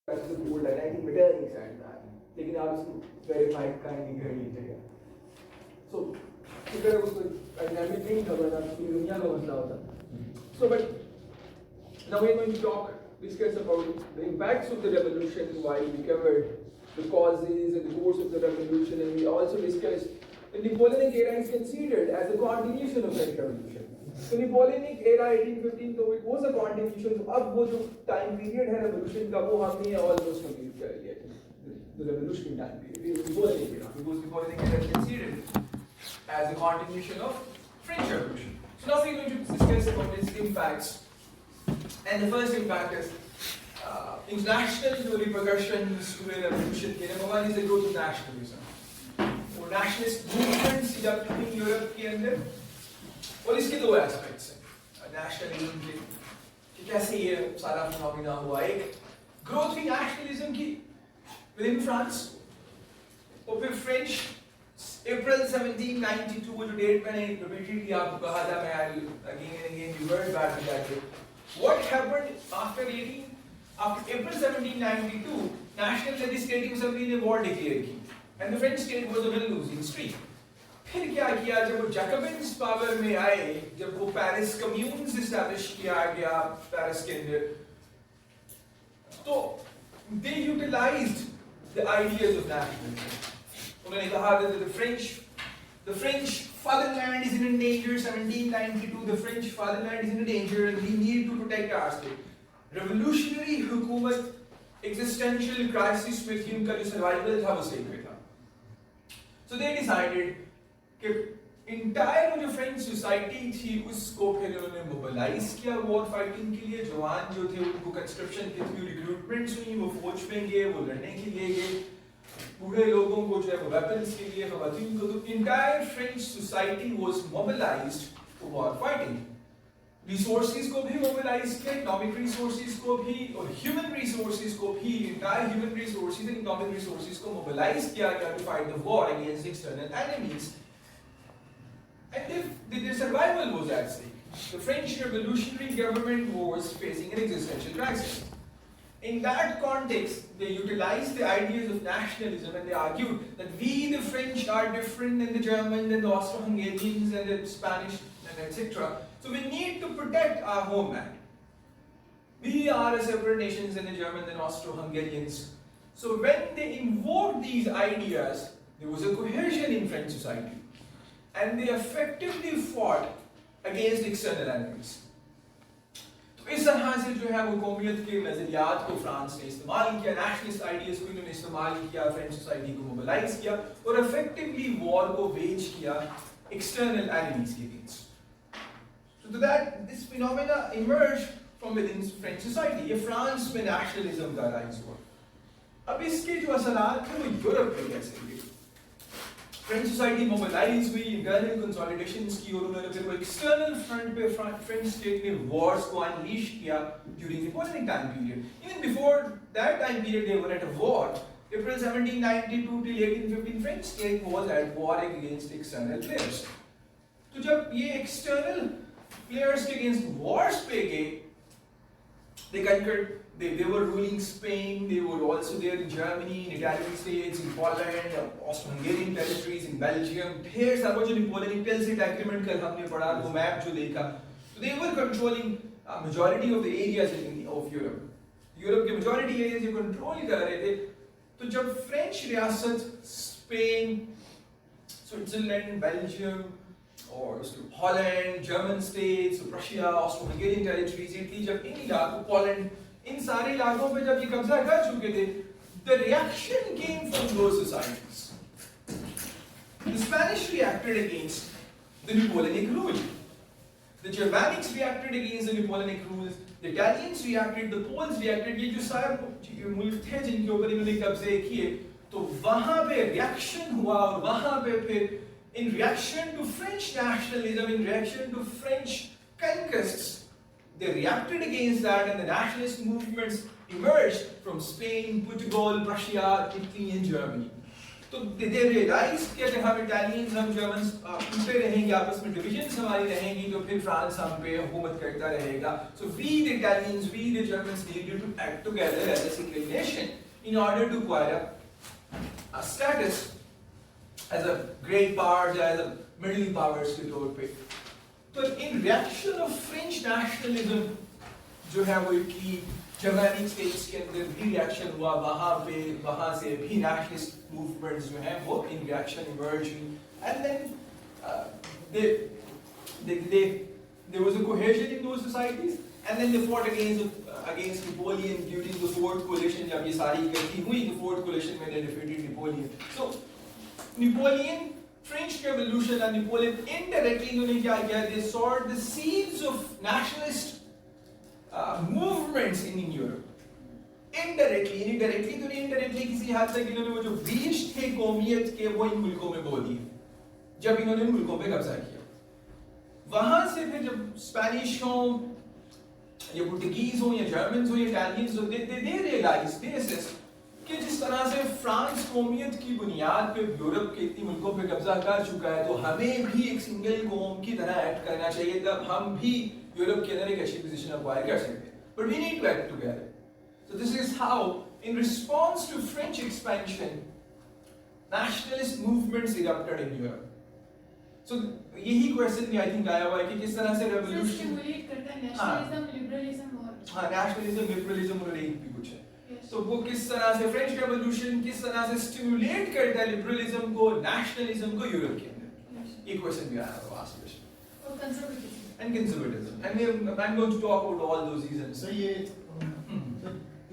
That's the gold line. I think Metternich said that. लेकिन आप इसको वेरीफाई कर नहीं कर लीजिएगा. So अगर उसको डायनामिक नहीं खबर था तो दुनिया का मसला होता. So but now we're going to discuss about the impacts of the revolution. While we covered the causes and the course of the revolution, and we also discussed the Napoleonic era is considered as a continuation of French Revolution. So Napoleonic era 1815 तो it was a continuation. तो अब वो जो time period है revolution का वो हमने almost complete कर लिया. The revolutionary time period, the Napoleonic era, because Napoleonic era is considered as a continuation of French Revolution. So now we're going to discuss about its impacts. And the first impact is international repercussions to a revolution. Number one is the growth of nationalism. और nationalist movements जब थी Europe के अंदर, और इसके दो aspects हैं nationalism के कि कैसे ये सारा फिनोमेना हुआ. एक ग्रोथ हुई नेशनलिज्म की विद इन फ्रांस, और फिर फ्रेंच अप्रैल 1792 वो जो डेट मैंने रिपीटेडली आपको कहा था, मैं again and again revert back to that. What happened after April 1792, National Legislative Assembly ने वॉर डिक्लेयर की and the French state was on a losing streak. फिर क्या किया, जब वो जैकोबिन्स पावर में आए, जब वो पेरिस कम्यून्स एस्टैब्लिश किया गया पेरिस के अंदर, तो they utilised the ideas of nationalism. उन्होंने कहा that the French fatherland is in danger. 1792 the French fatherland is in danger and we need to protect our state. Revolutionary हुकूमत existential crisis में थी, उनका जो सर्वाइवल था वो स्टेट में था. So they decided कि इंटायर जो फ्रेंच सोसाइटी थी उसको फिर उन्होंने मोबिलाइज किया वॉर फाइटिंग के लिए. जवान जो थे उनको कंस्ट्रक्शन के थ्रू रिक्रूटमेंट्स हुई, वो फौज में गए, वो लड़ने के लिए गए. बूढ़े लोगों को जो है वो वेपन्स के लिए, खवातीन को, तो entire French society was mobilised for war fighting. Resources को भी मोबिलाइज किया, इकोनॉमिक रिसोर्सेज को भी और ह्यूमन रिसोर्सेज को भी. Entire human resources and economic resources को मोबिलाइज किया गया to fight the war against external enemies. And their survival was at stake. The French revolutionary government was facing an existential crisis. In that context, they utilized the ideas of nationalism and they argued that we, the French, are different than the Germans and the Austro-Hungarians and the Spanish and etc. So we need to protect our homeland. We are a separate nation than the Germans and Austro-Hungarians. So when they invoked these ideas, there was a cohesion in French society. And they effectively fought against external enemies. तो इस तरह से जो है वो कौमियत के नजरियात को France ने इस्तेमाल किया, नेशनलिस्ट आइडियाज को इन्होंने इस्तेमाल किया, फ्रेंच सोसाइटी को मोबिलाइज किया और इफेक्टिवली वॉर को वेज किया एक्सटर्नल एनिमीज के against. So that this phenomena emerged from within French society. ये फ्रांस में नेशनलिज्म का राइज हुआ. अब इसके जो असरात थे वो यूरोप में कैसे हुए. फ्रेंच सोसाइटी मोबिलाइज हुई, इंटरनल कंसोलिडेशंस की, और उन्होंने फिर वो एक्सटर्नल फ्रंट पे फ्रेंच स्टेट ने वॉर्स को अनलीश किया during the Napoleonic time period. Even before that time period they were at a war. April 1792 till 1815 French state was at war against external players. तो जब ये external players के against Wars पे गए, they conquered. They were ruling Spain. They were also there in Germany, in Italian states, in Poland, Austro-Hungarian territories, in Belgium. ढेर सारा जो Napoleonic Tilsit Agreement कल हमने पढ़ा, वो मैप जो देखा, so they were controlling majority of the areas of Europe. Europe के majority areas ये control कर रहे थे. तो जब फ्रेंच रियासत स्पेन, स्विट्जरलैंड, बेल्जियम और Holland, German states, Russia, Austro-Hungarian territories, Italy, जब इन इलाकों, पोलैंड, इन सारे इलाकों पे जब ये कब्जा कर चुके थे, the reaction came from those societies. The Spanish reacted against the Napoleonic rule. The Germanics reacted against the Napoleonic rules. The Italians reacted. The Poles reacted. ये जो सारे मुल्क थे जिनके ऊपर इन्होंने कब्जे किए, तो वहाँ पे reaction हुआ और वहाँ पे फिर in reaction to French nationalism, in reaction to French conquests, they reacted against that, and the nationalist movements emerged from Spain, Portugal, Russia, Italy, and Germany. तो they realized कि अगर हम Italians, हम Germans टूटे रहेंगे, आपस में divisions हमारी रहेंगी, तो फिर France हम पे हुकूमत करता रहेगा. So we the Italians, we the Germans needed to act together as a single nation. in order to acquire a status as a great power या as a middle powers के तौर पे. तो in reaction of French nationalism जो है वो Italy Germany states के अंदर भी रिएक्शन हुआ, वहाँ से भी nationalist movements जो हैं वो in reaction emerging, and then there was a cohesion in those societies, and then they fought against Napoleon during the Fourth Coalition. जब ये सारी इकट्ठी हुई the Fourth Coalition में they defeated Napoleon. So Napoleon, French Revolution and Napoleon indirectly उन्होंने क्या किया? They sowed the seeds of nationalist movements in Europe. Indirectly तो नहीं, indirectly किसी हद तक इन्होंने वो जो बीज थे कौमियत के वो इन मुल्कों में बो दिए जब इन्होंने इन मुल्कों पे कब्जा किया. वहां से फिर जब स्पेनिश हो या पुर्तगीज हो या जर्मन हो या इटालियंस हो, they realized कि जिस तरह से फ्रांस कौमियत की बुनियाद पे यूरोप के इतनी मुल्कों पे कब्जा कर चुका है, तो हमें भी एक सिंगल कौम की तरह एक्ट करना चाहिए, तब हम भी यूरोप के अंदर एक अच्छी पोजीशन अक्वायर कर सकते हैं. But we need to act together. So this is how, in response to French expansion, nationalist movements erupted in Europe. So यही क्वेश्चन आई थिंक आया हुआ है कि किस तरह से रेवोल्यूशन स्टिमुलेट करता है नेशनलिज्म, लिबरलिज्म और हाँ नेशनलिज्म, लिबरलिज्म और एक भी कुछ है. तो वो किस तरह से फ्रेंच रेवोल्यूशन किस तरह से स्टिमुलेट करता है लिबरलिज्म को, नेशनलिज्म को यूरोप के अंदर. ये क्वेश्चन भी आया हुआ लास्ट क्वेश्चन. और conservatism and conservatism, and I'm going to talk about all those reasons. So ये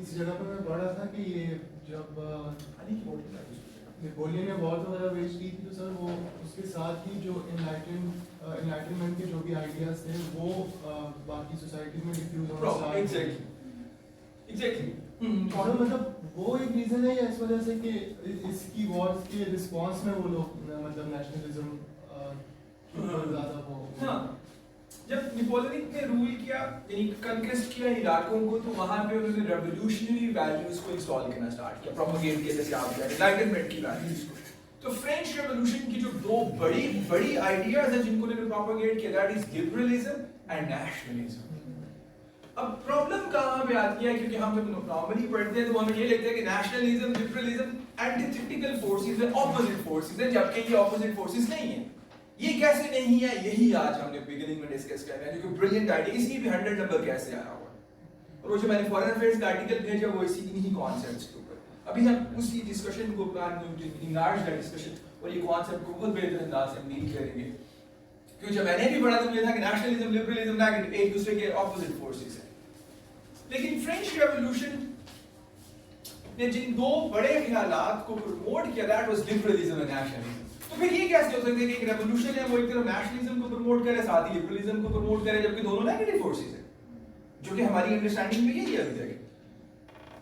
इस जगह पर मैं पढ़ रहा था कि ये जब नेपोलियन ने वॉर वगैरह वेज की थी, तो सर वो उसके साथ ही जो एनलाइटनमेंट के जो भी आइडियाज थे वो बाकी सोसाइटीज में डिफ्यूज होना स्टार्ट हुए. एग्जैक्टली. तो मतलब वो एक रीजन है या इस वजह से कि इसकी वॉर्स के रिस्पांस में वो लोग मतलब नेशनलिज्म ज्यादा वो. हाँ, जब नेपोलियन ने रूल किया यानी कन्क्वेस्ट किया इलाकों को, तो वहां पे उन्होंने रेवोल्यूशनरी वैल्यूज को इंस्टॉल करना स्टार्ट किया, प्रोपेगेट किया, जैसे आप कह रहे हैं एनलाइटनमेंट की वैल्यूज को. तो फ्रेंच रेवोल्यूशन की जो दो बड़ी आइडियाज हैं जिनको उन्होंने प्रोपेगेट किया, that is liberalism and nationalism. अब प्रॉब्लम कहां पे आती है, क्योंकि हम जब नॉर्मली पढ़ते हैं तो हमें ये लगता है कि नेशनलिज्म, लिबरलिज्म एंटीथेटिकल फोर्सेस हैं, ऑपोजिट फोर्सेस हैं, जबकि ये ऑपोजिट फोर्सेस नहीं है. ये कैसे नहीं है, यही आज हमने बिगिनिंग में डिस्कस कर रहे हैं, क्योंकि ब्रिलियंट आइडिया. इसलिए भी 100 नंबर कैसे आया हुआ है, और वो जो मैंने फॉरेन अफेयर्स का आर्टिकल भेजा वो इसी इन्हीं कॉन्सेप्ट्स के ऊपर. अभी हम उसी डिस्कशन को इंलार्ज दैट डिस्कशन और ये कॉन्सेप्ट को बहुत बेहतर अंदाज से हम डील करेंगे, क्योंकि जब मैंने भी पढ़ा तो मुझे था कि नेशनलिज्म, लिबरलिज्म एक दूसरे के ऑपोजिट फोर्सेस हैं. लेकिन फ्रेंच रेवोल्यूशन ने जिन दो बड़े ख्यालात को प्रमोट किया, that was liberalism and nationalism. तो फिर ये कैसे हो सकता है कि एक रेवोल्यूशन है वो एक तरफ नेशनलिज्म को प्रमोट करे, साथ ही लिबरलिज्म को प्रमोट करे, जबकि दोनों नेगेटिव फोर्सेस हैं, जो कि हमारी अंडरस्टैंडिंग में यही है अभी तक.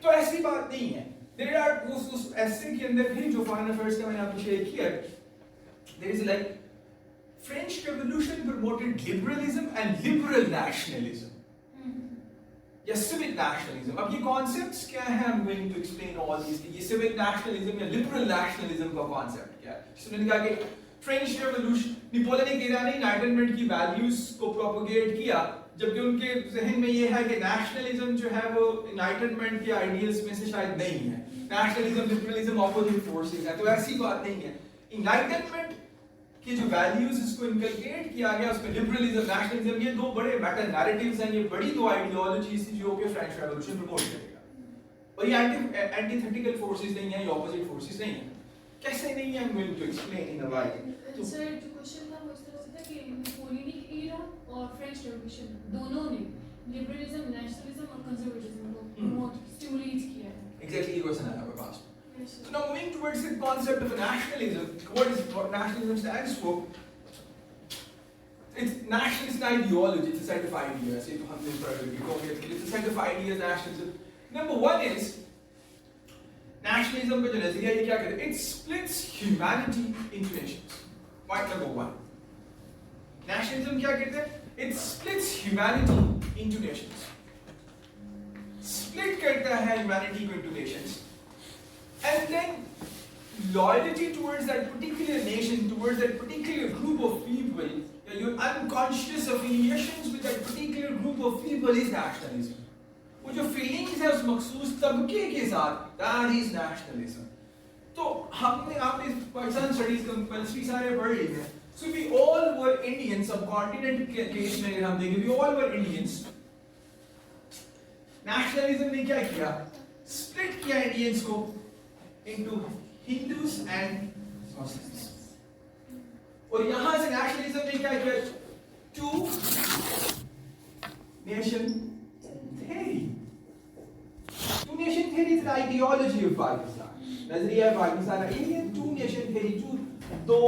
तो ऐसी बात नहीं है. देयर आर उस ऐसे के अंदर भी जो फॉरेन अफेयर्स का मैंने आपको शेयर किया, there is like French revolution promoted liberalism and liberal nationalism या सिविक नेशनलिज्म. अब ये कॉन्सेप्ट्स क्या है, I am going to explain all this. ये सिविक नेशनलिज्म या लिबरल नेशनलिज्म का कॉन्सेप्ट क्या है. जिसने कहा कि फ्रेंच रेवोल्यूशन, नेपोलियन ने कहा नहीं एनलाइटनमेंट की वैल्यूज को प्रोपेगेट किया, जबकि उनके जहन में ये है कि नेशनलिज्म जो है वो एनलाइटनमेंट के आइडियल्स में से शायद नहीं है. नेशनलिज्म, लिबरलिज्म ऑपोजिट फोर्सेस हैं. तो ऐसी बात नहीं है. एनलाइटनमेंट कि जो वैल्यूज इसको इनकलकेट किया गया, उसमें लिबरलिज्म, नेशनलिज्म, ये दो बड़े मेटा नैरेटिव्स हैं, ये बड़ी दो आइडियोलॉजीज थी जो कि फ्रेंच रेवोल्यूशन प्रमोट करेगा. और ये एंटीथेटिकल फोर्सेस नहीं है, ये ऑपोजिट फोर्सेस नहीं है. कैसे नहीं है, I am going to explain in a while. Sir जो क्वेश्चन था वो इस तरह से था कि नेपोलियनिक एरा और फ्रेंच रेवोल्यूशन दोनों ने लिबरलिज्म, नेशनलिज्म और कंजर्वेटिज्म को प्रमोट स्टिमुलेट किया है. एग्जैक्टली ये क्वेश्चन आया मेरे पास. So now moving towards the concept of nationalism, what nationalism stands for? It's nationalist ideology. It's a set of ideas. It's a set of ideas. Nationalism. Number one is nationalism का जो नजरिया ये क्या कहते हैं? It splits humanity into nations. Point number one. Nationalism क्या कहते हैं? It splits humanity into nations. Split करता है humanity को into nations. And then loyalty towards that particular nation, towards that particular group of people, your unconscious affiliations with that particular group of people is nationalism. वो जो feelings है उस मखसूस तबके के साथ, that is nationalism. तो आपने पाकिस्तान स्टडीज कंपल्सरी सारे पढ़ लिए हैं. So we all were Indians. Subcontinent के केस में अगर हम देखें, we all were Indians. Nationalism ने क्या किया? स्प्लिट किया इंडियंस को into Hindus and Muslims. और यहां से नेशनलिज्म ने क्या किया? Two nation theory. Two nation theory is the ideology of Pakistan. नजरिया Pakistan Indian two nation theory, दो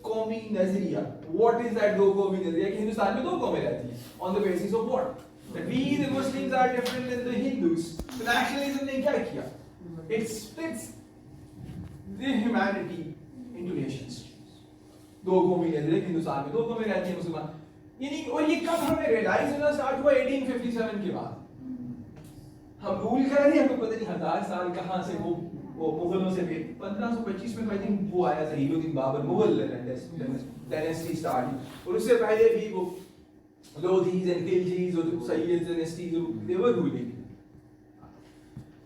कौमी नजरिया. व्हाट इज दैट दो कौमी नजरिया? कि हिंदुस्तान में दो कौमें रहती हैं. On the basis of what? That we the Muslims are different than the Hindus. तो नेशनलिज्म ने क्या किया? It splits the humanity into nations. दो कौमी नजरिया, हिंदुस्तान में दो कौमें रहती हैं मुसलमान. यानी और ये कब हमें रियलाइज होना स्टार्ट हुआ? 1857 के बाद. हम रूल कर रहे हैं, हमको पता नहीं 1000 साल कहां से वो मुगलों से भी 1525 में आई थिंक वो आया था, हीरोद्दीन बाबर मुगल डायनेस्टी स्टार्ट हुई. और उससे पहले भी वो लोधीज एंड खिलजीज और Syed dynasties they were ruling.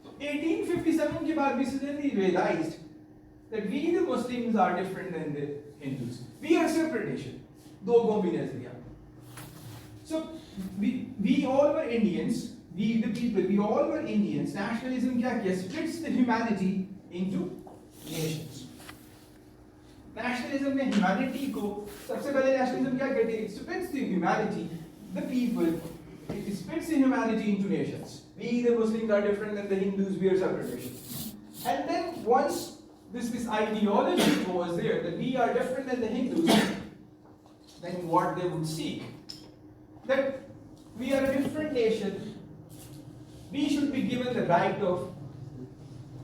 तो 1857 के बाद we suddenly realized that we the Muslims are different than the Hindus. We are separate nation. दो कौमी नजरिया. So we all were Indians. We the people, we all were Indians. Nationalism क्या किया? Splits the humanity into nations. Nationalism ने humanity को, सबसे पहले nationalism क्या कहती है? It splits the humanity, the people. It splits the humanity into nations. We the Muslims are different than the Hindus. We are separate nations. And then once this ideology was there that we are different than the Hindus, then what they would seek, that we are a different nation. We should be given the right of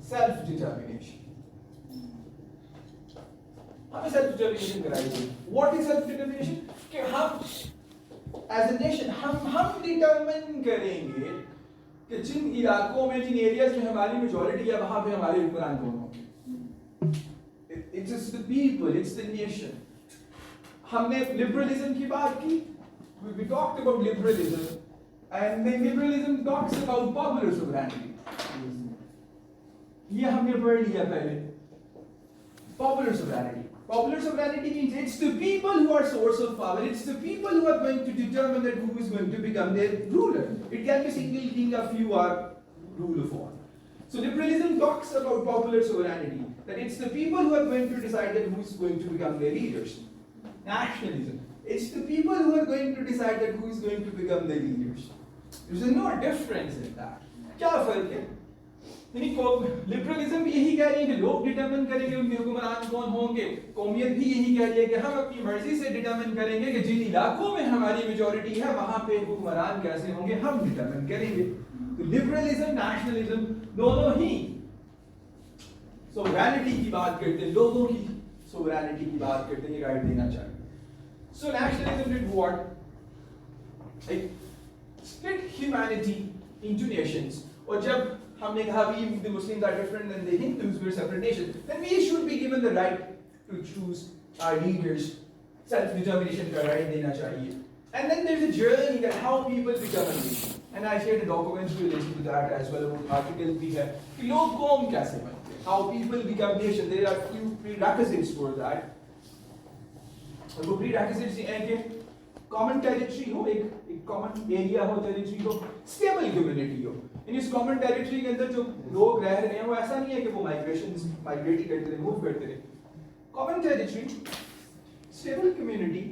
self-determination. हमें self-determination का right है. What is self-determination? कि हम as a nation हम determine करेंगे कि जिन इलाकों में, जिन areas में हमारी majority है, वहाँ पे हमारे हुक्मरान कौन होंगे. It's the people, it's the nation. हमने liberalism की बात की. We talked about liberalism. And then liberalism talks about popular sovereignty. ये हमने पढ़ लिया पहले. Popular sovereignty. Popular sovereignty means it's the people who are source of power. It's the people who are going to determine that who is going to become their ruler. It can be single king, a few are rule of all. So liberalism talks about popular sovereignty. That it's the people who are going to decide that who is going to become their leaders. Nationalism. It's the people who are going to decide that who is going to become their leaders. There's no difference in that. क्या फर्क है? यानी liberalism यही कह रही है कि लोग डिटरमिन करेंगे उनके हुक्मरान कौन होंगे. कौमियत भी यही कह रही है कि हम अपनी मर्जी से डिटरमिन करेंगे कि जिन इलाकों में हमारी मेजॉरिटी है वहां पे हुक्मरान कैसे होंगे, हम डिटरमिन करेंगे. तो लिबरलिज्म, नेशनलिज्म दोनों ही सोवरेनिटी की बात करते हैं, लोगों की सोवरेनिटी की बात करते हैं, राइट देना चाहिए. So nationalism did what? Split humanity into nations. और जब हमने कहा we the Muslims are different than the Hindus, we are separate nations, then we should be given the right to choose our leaders. Self-determination का right देना चाहिए. And then there's a journey that how people become a nation. And I shared a document related to that as well. about articles भी है कि लोग कौम कैसे बनते हैं. How people become nation. There are few prerequisites for that. और वो prerequisites हैं कि कॉमन टेरिटरी हो, एक कॉमन एरिया हो, टेरिटरी हो, स्टेबल कम्युनिटी हो. इन इस कॉमन टेरिटरी के अंदर जो लोग रह रहे हैं वो ऐसा नहीं है कि वो माइग्रेट करते रहे, मूव करते रहे. Common territory, stable community.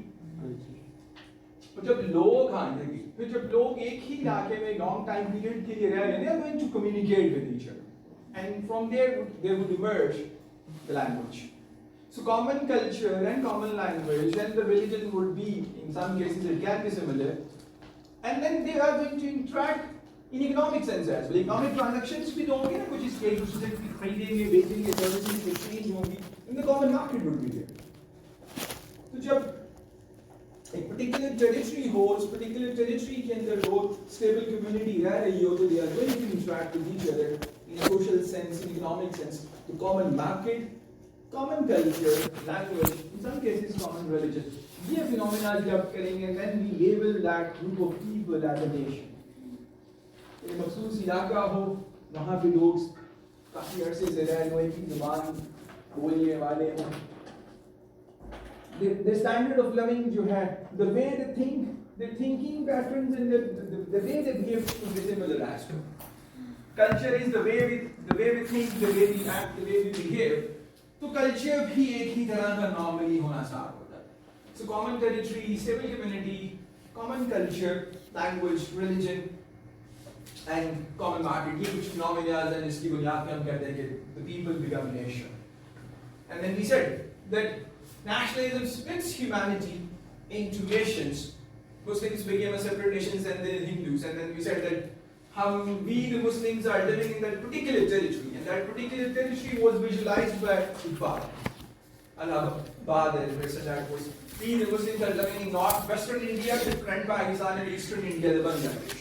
और जब लोग आएंगे, फिर जब लोग एक ही इलाके में लॉन्ग टाइम पीरियड के लिए रह रहे हैं, they are going to communicate with each other, and from there would emerge the language. So common culture and common language and the religion would be, in some cases it can be similar, and then they are going to interact in economic sense as well. Economic transactions भी तो होंगे ना, कुछ इसके एक दूसरे से खरीदेंगे, बेचेंगे, सर्विसेज एक्सचेंज होंगी, in the common market would be there. तो जब एक particular territory हो, उस particular territory के अंदर लोग stable community रह रही हो, तो they are going to interact with each other in a social sense, in economic sense. The common market, common culture, language, in some cases common religion. ये phenomena जब करेंगे, then we label that group of people as a nation. एक मखसूस इलाका हो, वहाँ पे लोग काफ़ी अरसे से रह रहे की ज़ुबान बोलने वाले हों, the standard of living जो है, the way they think, their thinking patterns and the way they behave is dissimilar as well. Culture is the way we think, the way we act, the way we behave. तो culture भी एक ही तरह का normally होना start होता है. So common territory, stable community, common culture, language, religion, and common market. ये कुछ phenomenon हैं जिसकी बुनियाद पे हम कहते हैं कि the people become nation. And then we said that nationalism splits humanity into nations. Muslims became a separate nation and then Hindus. And then we said that we the Muslims are living in that particular territory. And that particular territory was visualized by Iqbal. Allahabad and that was we the Muslims are living in northwestern India, different Pakistan and eastern India, the Bangladesh.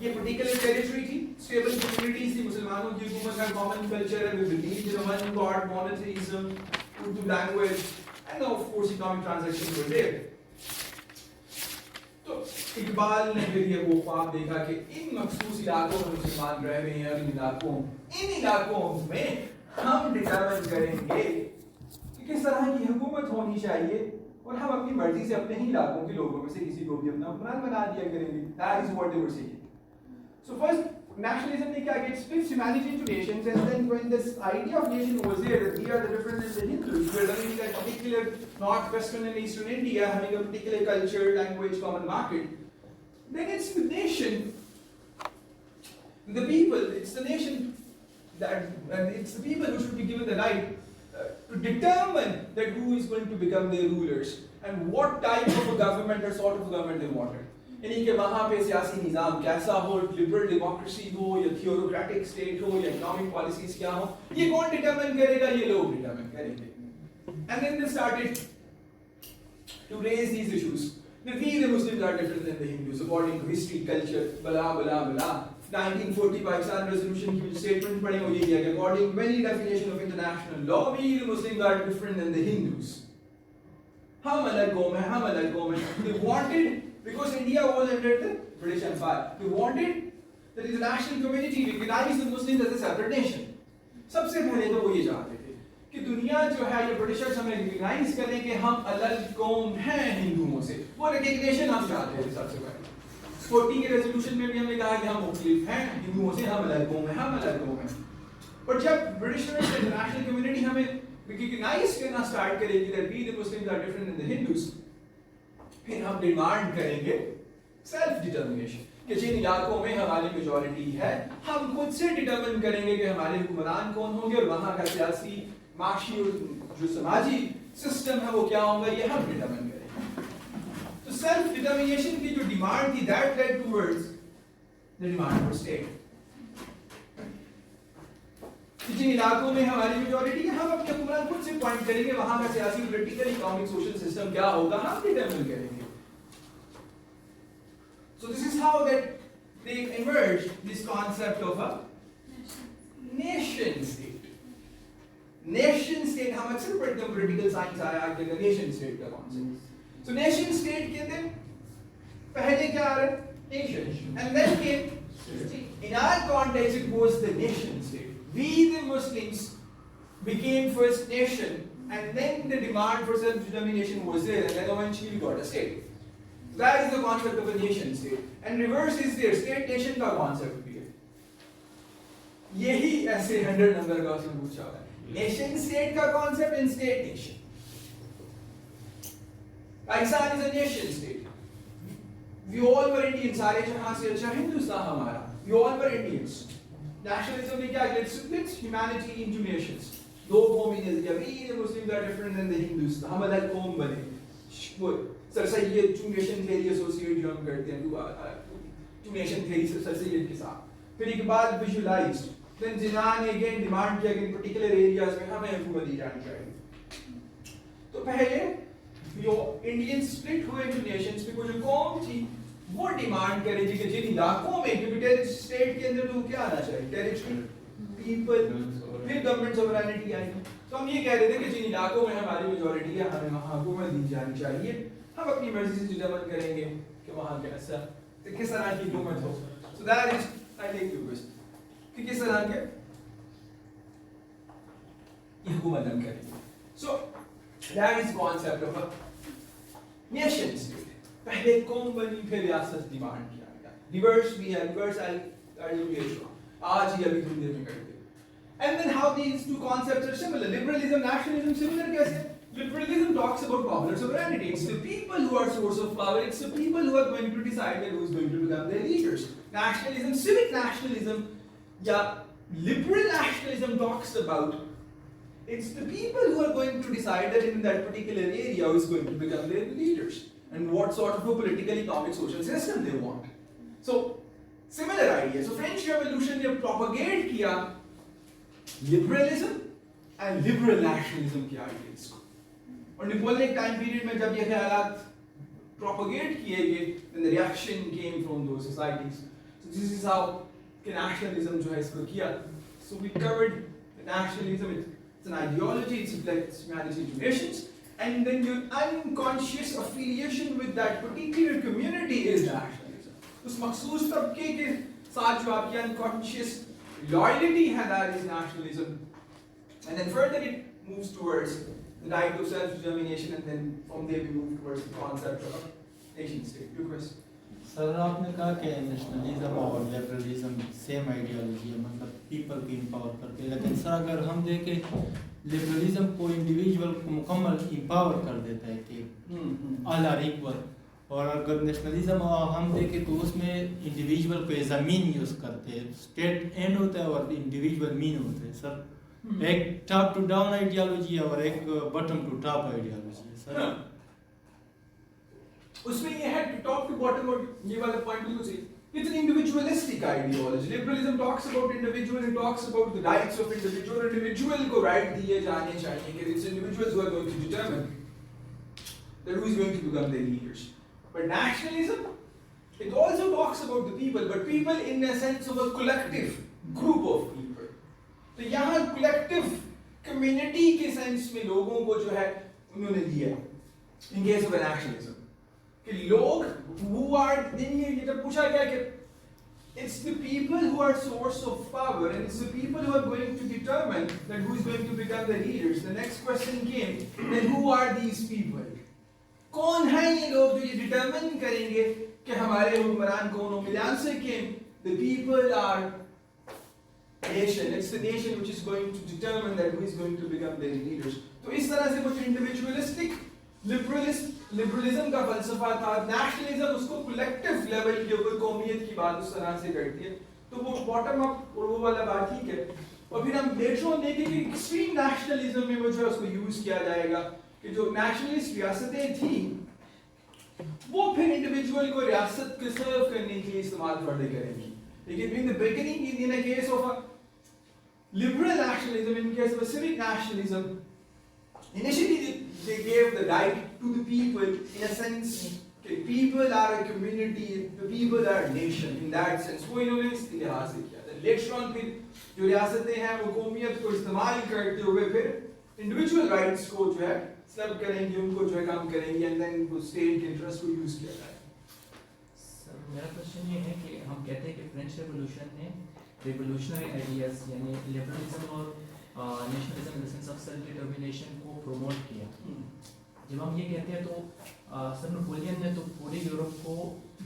ये particular territory थी, stable communities थी, मुसलमानों की हुकूमत का common culture and we believed in one God, monotheism, Urdu language, and of course economic transactions were there. तो इकबाल ने फिर ये वो ख्वाब देखा कि इन मखसूस इलाकों में मुसलमान रह रहे हैं और इन इलाकों में हम डिटरमाइन करेंगे कि किस तरह की हुकूमत होनी चाहिए और हम अपनी मर्जी से अपने ही इलाकों के लोगों में से किसी को भी अपना हुक्मरान बना दिया करेंगे. That is what they were saying. So first, nationalism ने क्या किया? It splits humanity into nations, and then when this idea of nation was there, that we are the different than the Hindus, we are living in that particular northwestern and eastern India, having a particular culture, language, common market, then it's the nation, the people, it's the nation that, and it's the people who should be given the right to determine that who is going to become their rulers and what type of a government or sort of government they wanted. यानी कि वहाँ पे सियासी निज़ाम कैसा हो, liberal democracy हो या थियोरोक्रेटिक state हो या इकोनॉमिक पॉलिसीज क्या हो, ये कौन डिटरमाइन करेगा? ये लोग डिटरमाइन करेंगे. And then they started to raise these issues. That we the Muslims are different than the Hindus according to history, culture, blah blah blah. 1940 Pakistan resolution की statement पढ़े हो ये कि according to many definition of international law, we the Muslims are different than the Hindus. हम अलग कौम हैं, हम अलग कौम हैं. They wanted, because India was under the British Empire, they wanted that the national community recognize the Muslims as a separate nation. सबसे पहले तो वो ये चाहते थे कि दुनिया जो है ये ब्रिटिशर्स हमें रिकॉग्नाइज करें कि हम अलग कौम हैं हिंदुओं से. वो रिकग्निशन हम चाहते थे सबसे पहले. 40 के रेजोल्यूशन में भी हमने कहा कि हम मुख्तलिफ हैं हिंदुओं से, हम अलग कौम हैं, हम अलग कौम हैं. पर जब ब्रिटिशर्स इंटरनेशनल कम्युनिटी हमें रिकॉग्नाइज करना स्टार्ट करेगी that we the Muslims are different than the Hindus, फिर हम डिमांड करेंगे सेल्फ डिटर्मिनेशन कि जिन इलाकों में हमारी मेजॉरिटी है हम खुद से डिटरमिन करेंगे कि हमारे हुक्मरान कौन होंगे और वहाँ का सियासी, माशी और जो समाजी सिस्टम है वो क्या होगा, ये हम डिटरमिन करेंगे. तो सेल्फ डिटर्मिनेशन की जो डिमांड थी that led towards the demand for state. जिन इलाकों में हमारी मेजॉरिटी है हम अपने हुक्मरान खुद से पॉइंट करेंगे, वहां का सियासी, पॉलिटिकल, इकोनॉमिक, सोशल सिस्टम क्या होगा हम डिटरमिन करेंगे. So this is how that they emerged this concept of a nation state. Nation state हम अक्सर पढ़ते हैं पॉलिटिकल साइंस आया आगे का नेशन स्टेट का कॉन्सेप्ट. So nation state के अंदर पहले क्या आ रहा है? Nation. And then came in our context it was the nation state. We the Muslims became first nation and then the demand for self-determination was there and then eventually we got a state. That is the concept of a nation state. And reverse is there, state nation का concept भी है. यही ऐसे 100 number का उसमें पूछा हुआ है. Nation state का concept and state nation. Pakistan is a nation state. We all were Indians. सारे जहां से अच्छा हिंदुस्तान हमारा. We all were Indians. Nationalism ने क्या किया? Splits humanity into nations. दो कौमें ने दिया. We the Muslims are different than the Hindus. हम अलग कौम बने. वो sir Syed two nation theory associate जो हम करते हैं two nation theory sir Syed के साथ. फिर एक बार विजुअलाइज्ड. Then जिन्ना ने अगेन डिमांड किया कि पर्टिकुलर एरियाज में हमें हुकूमत दी जानी चाहिए. तो पहले जो इंडियन स्प्लिट हुए into nations में जो कौम थी वो डिमांड करे थी कि जिन इलाकों में क्योंकि स्टेट के अंदर तो क्या आना चाहिए? टेरिटरी, पीपल, फिर गवर्नमेंट सोवरेनिटी आएगी. तो हम ये कह रहे थे कि जिन इलाकों में हमारी मेजॉरिटी है हमें वहाँ हुकूमत दी जानी चाहिए. हम अपनी मर्जी से डिटरमाइन करेंगे कि वहाँ कैसा किस तरह की हुकूमत हो. So that is I like your question. कि किस तरह के ये हुकूमत हम करेंगे. So that is concept of a nation state. पहले कौम बनी फिर रियासत डिमांड किया गया. Reverse भी है, reverse allocation. आज ही अभी थोड़ी देर में करेंगे. And then how these two concepts are similar. Liberalism, nationalism similar कैसे? Liberalism talks about popular sovereignty. It's the people who are source of power. It's the people who are going to decide who's going to become their leaders. Nationalism, civic nationalism, yeah, liberal nationalism talks about it's the people who are going to decide that in that particular area who is going to become their leaders and what sort of a political, economic, social system they want. So similar idea. So French Revolution ने propagate किया liberalism and liberal nationalism के ideas को. और Napoleonic time period में जब ये ख्यालात propagate किए गए, then the reaction came from those societies. So this is how nationalism जो है इसको किया. So we covered the nationalism. It's an ideology. It reflects humanity to nations, and then your unconscious affiliation with that particular community is nationalism. उस मखसूस तबके के साथ जो आपकी unconscious loyalty है, that is nationalism. And then further it moves towards the right of self-determination, and then from there we move towards the concept of nation state. Your question? Sir आपने कहा कि नेशनलिज्म और liberalism same ideology है, मतलब people को empower करते हैं, लेकिन सर अगर हम देखें लिबरलिज्म को इंडिविजुअल को मुकम्मल एम्पावर कर देता है कि ऑल आर इक्वल, और अगर नेशनलिज्म हम देखें तो उसमें इंडिविजुअल को एज अ मीन यूज़ करते हैं, स्टेट एंड होता है और इंडिविजुअल मीन होते हैं. सर एक टॉप टू डाउन आइडियोलॉजी है और एक बॉटम टू टॉप आइडियोलॉजी है सर. उसमें ये है टॉप टू बॉटम, और ये वाला पॉइंट बिल्कुल सही. It's an individualistic ideology. Liberalism talks about individual. It talks about the rights of individual. Individual को right दिए जाने चाहिए कि it's individuals who are going to determine that who is going to become their leaders. But nationalism, it also talks about the people, but people in a sense of a collective group of people. तो यहाँ collective community के sense में लोगों को जो है उन्होंने दिया. In case of a nationalism. कि लोग who are ये जब पूछा गया कि it's the people who are source of power, and it's the people who are going to determine that who is going to become the leaders. The next question came, then who are these people? कौन है ये लोग जो ये determine करेंगे कि हमारे हुक्मरान कौन हो? The answer came, the people are nation. It's the nation which is going to determine that who is going to become their leaders. तो इस तरह से कुछ individualistic लिबरलिज्म का फलसफा था. नेशनलिज्म उसको कलेक्टिव लेवल के ऊपर कौमियत की बात उस तरह से करती है. तो वो बॉटम अप और वो वाला बात ठीक है. और फिर हम लेटर ऑन देखेंगे कि एक्सट्रीम नेशनलिज्म में वो जो है उसको यूज किया जाएगा कि जो नेशनलिस्ट रियासतें थी वो फिर इंडिविजुअल को रियासत को सर्व करने के लिए इस्तेमाल फर्दर करेंगी. लेकिन in the beginning in a case of a liberal nationalism, in case of a civic nationalism, initially they gave the right to the people in a sense that people are a community, the people are a nation in that sense. वो इन्होंने इस लिहाज से किया. Later on फिर जो रियासतें हैं वो कौमियत को इस्तेमाल करते हुए फिर इंडिविजुअल राइट्स को जो है सब करेंगे, उनको जो है काम करेंगे, एंड देन वो स्टेट इंटरेस्ट को यूज किया जाएगा. सर मेरा क्वेश्चन ये है कि हम कहते हैं कि फ्रेंच रेवोल्यूशन ने रिवोल्यूशनरी आइडियाज यानी लिबरलिज्म और nationalism in the sense of self determination को प्रमोट किया. जब हम ये कहते हैं तो सर नेपोलियन ने तो पूरे यूरोप को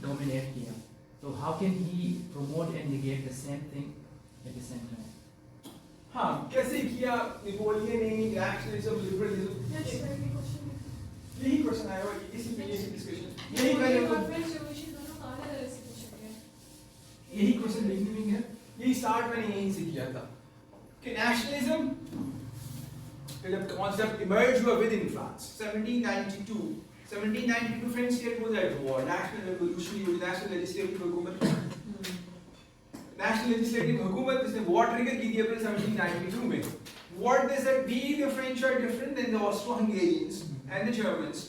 डोमिनेट किया, तो how can he promote and negate the same thing at the same time? हाँ, कैसे किया नेपोलियन ने नेशनलिज्म लिबरलिज्म? यही क्वेश्चन आया और इसी पे यही डिस्कशन यही क्वेश्चन बिगिनिंग है. यही स्टार्ट मैंने यहीं से किया था कि नेशनलिज्म जब कॉन्सेप्ट इमर्ज हुआ with in France 1792 French state was at war. National revolutionary national legislative हुकूमत इसने वॉर ट्रिगर की थी अप्रैल 1792 में. What they said, we the French are different than the Austro-Hungarians and the Germans.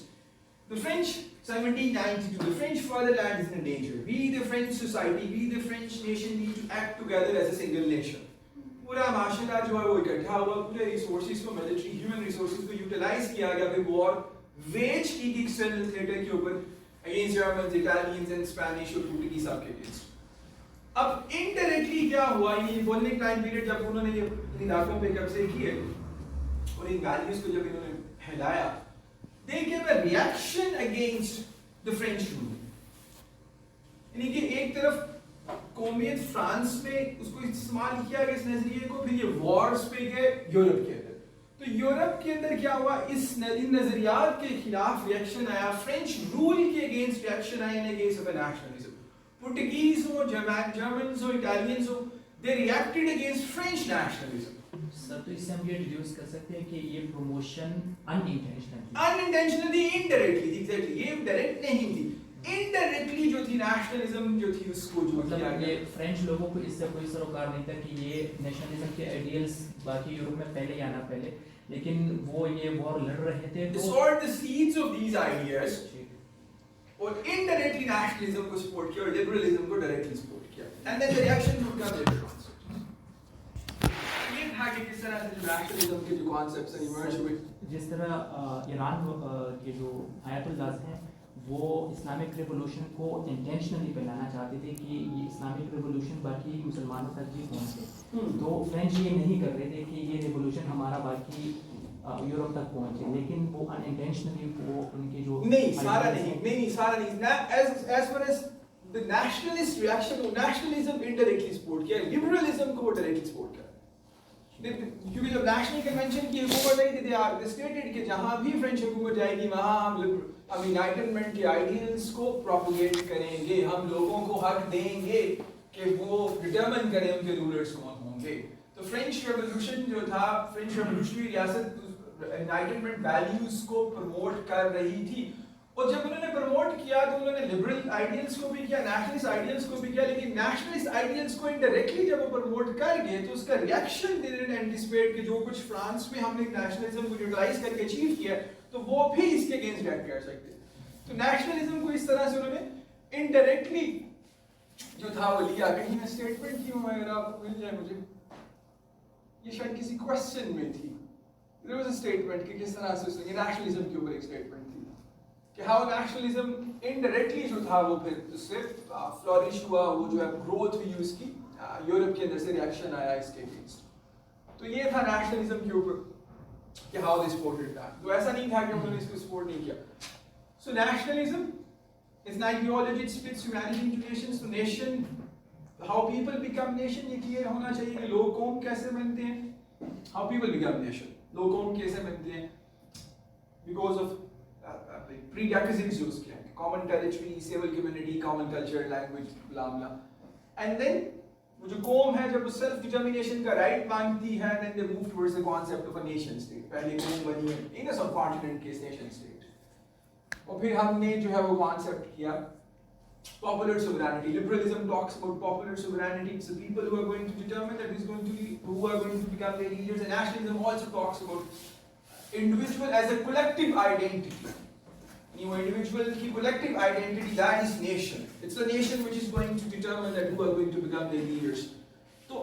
The French 1792, the French fatherland is in danger. We the French society, we the French nation need to act together as a single nation. पूरा माशरा जो है वो इकट्ठा हुआ, पूरे resources को military human resources को utilise किया गया, फिर वॉर वेज की एक्सटर्नल थिएटर के ऊपर against Germans, Italians and Spanish और टूटी सबके अगेंस्ट. अब इनडायरेक्टली क्या हुआ, ये बोलने टाइम पीरियड जब उन्होंने ये इन इलाकों पे कब्जे किए और इन वैल्यूज को जब इन्होंने फैलाया, they gave a reaction against the French rule. यानी कि एक तरफ कौमियत फ्रांस में उसको इस्तेमाल किया गया इस नजरिए को, फिर ये वॉर्स पे गए यूरोप के अंदर। तो यूरोप के अंदर क्या हुआ, इन नजरियात के खिलाफ रिएक्शन आया, फ्रेंच रूल के अगेंस्ट रिएक्शन आया, in against of nationalism. Portuguese हो, जर्मन्स हो, इटालियंस हो, they reacted against French nationalism. Sir तो इससे हम ये डिड्यूस कर सकते हैं कि ये promotion unintentionally Unintentionally, indirectly, exactly. ये डायरेक्ट नहीं थी, इनडायरेक्टली जो थी नेशनलिज्म जो थी उसको जो किया मतलब ये गया। फ्रेंच लोगों को इससे कोई सरोकार नहीं था कि ये नेशनलिज्म के आइडियल्स बाकी यूरोप में पहले ही आना पहले, लेकिन वो ये वॉर लड़ रहे थे They तो sowed the seeds of these ideas और इनडायरेक्टली नेशनलिज्म को सपोर्ट किया और लिबरलिज्म को डायरेक्टली सपोर्ट किया। And then the reaction would come later on. ये था कि किस तरह से जो नेशनलिज्म के जो कॉन्सेप्ट्स इमर्ज हुए। जिस तरह ईरान के जो आयतुल्लाह हैं वो इस्लामिक रिवॉल्यूशन को इंटेंशनली फैलाना चाहते थे कि ये इस्लामिक रिवॉल्यूशन बाकी मुसलमानों तक भी पहुंचे, तो फ्रेंच ये नहीं कर रहे थे कि ये रिवॉल्यूशन हमारा बाकी यूरोप तक पहुंचे, लेकिन वो अनइंटेंशनली वो उनके जो नहीं सारा नहीं as far as the nationalist reaction, nationalism indirectly support किया, liberalism को वो directly support किया। क्योंकि जब नेशनल कन्वेंशन की हुकूमत आई थी, they stated कि जहां भी फ्रेंच हुकूमत जाएगी वहां हम एनलाइटनमेंट के आइडियल्स को प्रोपेगेट करेंगे, हम लोगों को हक देंगे कि वो डिटरमिन करें उनके रूलर्स कौन होंगे। तो फ्रेंच रेवोल्यूशन जो था, फ्रेंच रेवोल्यूशनरी रियासत एनलाइटनमेंट वैल्यूज को प्रमोट कर रही थी, और जब उन्होंने प्रमोट किया तो उन्होंने लिबरल आइडियल्स को भी किया, नेशनलिस्ट आइडियल्स को भी किया, लेकिन नेशनलिस्ट आइडियल्स को इनडायरेक्टली जब वो प्रमोट कर गए तो उसका रिएक्शन दे डिडंट एंटिसिपेट कि जो कुछ फ्रांस में हमने नेशनलिज्म को यूटिलाइज करके अचीव किया तो वो भी इसके अगेंस्ट रिएक्ट कर सकते। तो नेशनलिज्म को इस तरह से उन्होंने इनडायरेक्टली जो था वो लिया। कहीं मैं स्टेटमेंट की हूं, अगर आपको मिल जाए मुझे, ये शायद किसी क्वेश्चन में थी, देयर वाज अ स्टेटमेंट कि किस तरह से उसने नेशनलिज्म के ऊपर एक स्टेटमेंट थी कि हाउ नेशनलिज्म इनडायरेक्टली जो था वो फिर उससे फ्लोरिश हुआ, वो जो है ग्रोथ हुई उसकी, यूरोप के अंदर से रिएक्शन आया इसके अगेंस्ट। तो ये था नेशनलिज्म के ऊपर कि हाउ दे सपोर्टेड दैट। तो ऐसा नहीं था कि उन्होंने इसको सपोर्ट नहीं किया। So nationalism is an ideology, it splits humanity into nations. तो nation, how people become nation, ये क्लियर होना चाहिए कि लोग कौम कैसे बनते हैं, हाउ पीपल बिकम नेशन, लोग कौम कैसे बनते हैं, बिकॉज ऑफ prerequisites जो उसके हैं, common territory, civil community, common culture, language, blah blah, and then वो जो कौम है जब वो self determination का right मांगती है, then they move towards the concept of a nation state। पहले कौम बनी है in a subcontinent case nation state, और फिर हमने जो है वो concept किया popular sovereignty। Liberalism talks about popular sovereignty, it's the people who are going to determine that who are going to become their leaders, and nationalism also talks about individual as a collective identity। New individual की collective identity, that is nation। It's the nation which is going to determine that who are going to become their leaders। तो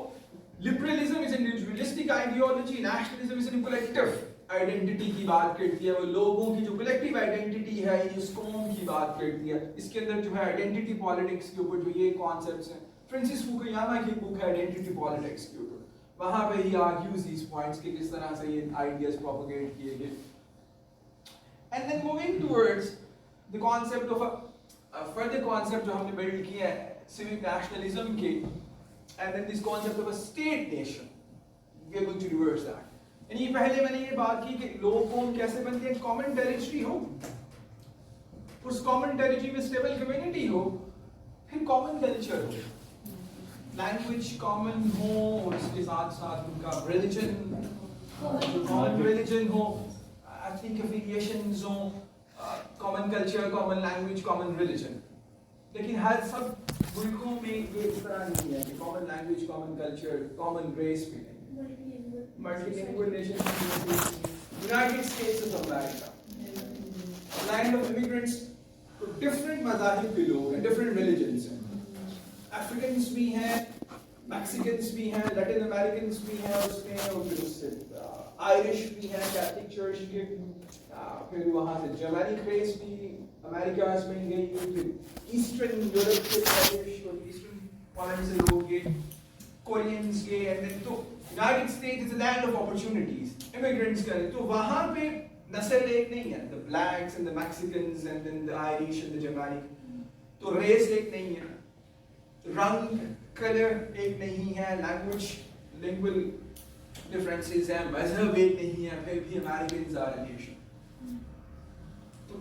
liberalism is an individualistic ideology, nationalism is a collective identity की बात करती है, वो लोगों की जो collective identity है, इस कौम की बात करती है। इसके अंदर जो है identity politics के ऊपर जो ये concepts हैं, फ्रांसिस फुकुयामा की बुक है identity politics के ऊपर, वहाँ पे ही argues these points कि किस तरह से ये ideas propagate किए गए। And then moving towards the concept of a further concept जो हमने build किया है civic nationalism के, and then this concept of a state nation, we are going to reverse that। यानी पहले मैंने ये बात की कि लोग कौन कैसे बनते हैं, common territory हो, उस common territory में stable community हो, फिर common culture हो, language common हो, और इसके साथ साथ उनका religion, common religion हो, ethnic affiliations हो, common culture, common language, common religion। लेकिन हर सब मुल्कों में ये इस तरह नहीं है कि common language, common culture, common race भी नहीं। Multilingual nation, United States of America, land of immigrants, तो different मज़ाहिब के लोग हैं, different religions हैं, Africans भी हैं, Mexicans भी हैं, Latin Americans भी हैं, उसमें और फिर उससे आयरिश भी हैं, कैथलिक चर्च के, फिर वहाँ से जर्मनिक रेस भी अमेरिका में गई, फिर ईस्टर्न यूरोप के आयरिश और ईस्टर्न Poland से लोग गए, Koreans गए, and then तो United States is a land of opportunities. Immigrants गए, तो वहाँ पे नस्ल एक नहीं है. The blacks and the Mexicans and then the Irish and the Germanic. तो race एक नहीं है. रंग, color एक नहीं है. Language, lingual differences हैं. मज़हब एक नहीं है. फिर भी Americans are a nation. तो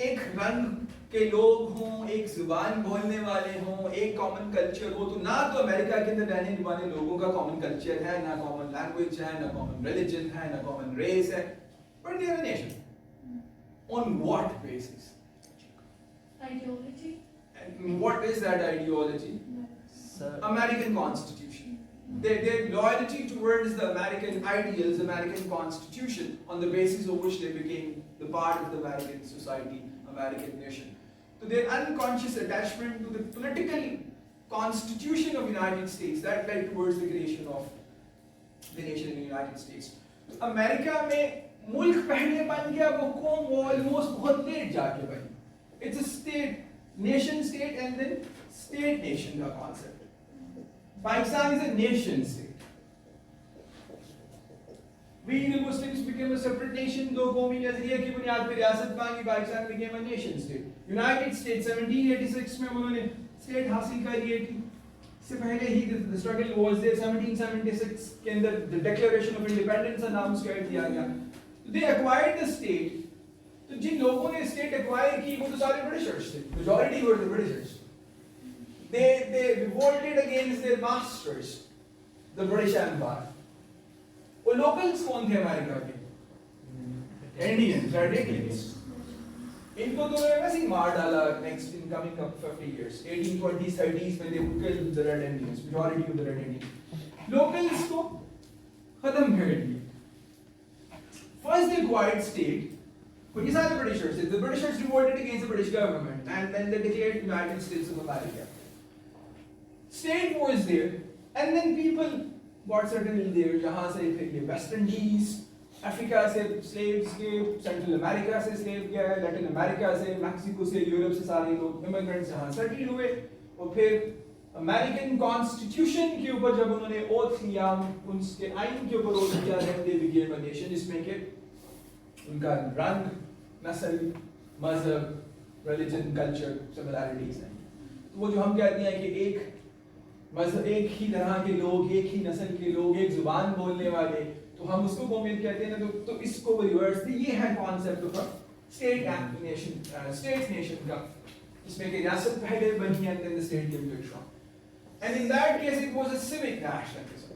एक रंग के लोग हों, एक जुबान बोलने वाले हों, एक कॉमन कल्चर हो, तो ना तो अमेरिका के अंदर रहने वाले लोगों का कॉमन कल्चर है, ना कॉमन लैंग्वेज है, ना कॉमन रिलीजन है, ना कॉमन रेस है, but they are a nation. On what basis? Ideology. And what is that ideology? Sir, American Constitution. Their loyalty towards the American ideals, American Constitution, on the basis of which they became the part of the American society, American nation. So their unconscious attachment to the political constitution of United States that led towards the creation of the nation in the United States. America में मुल्क पहले बन गया, वो कौम वो almost बहुत late जाके बनी. It's a state, nation state and then state nation का concept. Pakistan is a nation state. We the Muslims became a separate nation. दो कौमी नजरिए की बुनियाद पर रियासत मांगी. Pakistan became a nation state. United States 1786 में उन्होंने state हासिल करी थी. इससे पहले ही the struggle was there. 1776 के अंदर the Declaration of Independence announced कर दिया गया. They acquired the state. तो जिन लोगों ने state acquire की वो तो सारे Britishers थे. Majority were the Britishers. They revolted against their masters, the British Empire. वो locals कौन थे अमेरिका के? Indians, red Indians. इनको तो वैसे ही मार डाला next in coming up 50 years. 1820s, 30s में they killed the red Indians, majority of the red Indians. Locals को खत्म कर दिया. First they acquired state. But these are the Britishers. The Britishers revolted against the British government, and then they declared United States of America. State was there, and then people got settled there. जहाँ से फिर ये West Indies, Africa से slaves गए, Central America से slave गए, Latin America से, Mexico से, यूरोप से सारे लोग immigrants यहाँ settled हुए, और फिर American Constitution के ऊपर जब उन्होंने oath लिया, उनके आइन के ऊपर oath लिया, then they became a nation जिसमें के उनका रंग, नस्ल, मजहब, religion, culture, similarities हैं. तो वो जो हम कहते हैं कि एक मजहब, एक ही तरह के लोग, एक ही नस्ल के लोग, एक जुबान बोलने वाले, तो हम उसको कौमियत कहते हैं ना. तो इसको रिवर्स, ये है concept of state nation, state nation का, इसमें कि रियासत पहले बनी and then the state came to from. And in that case it was a civic nationalism.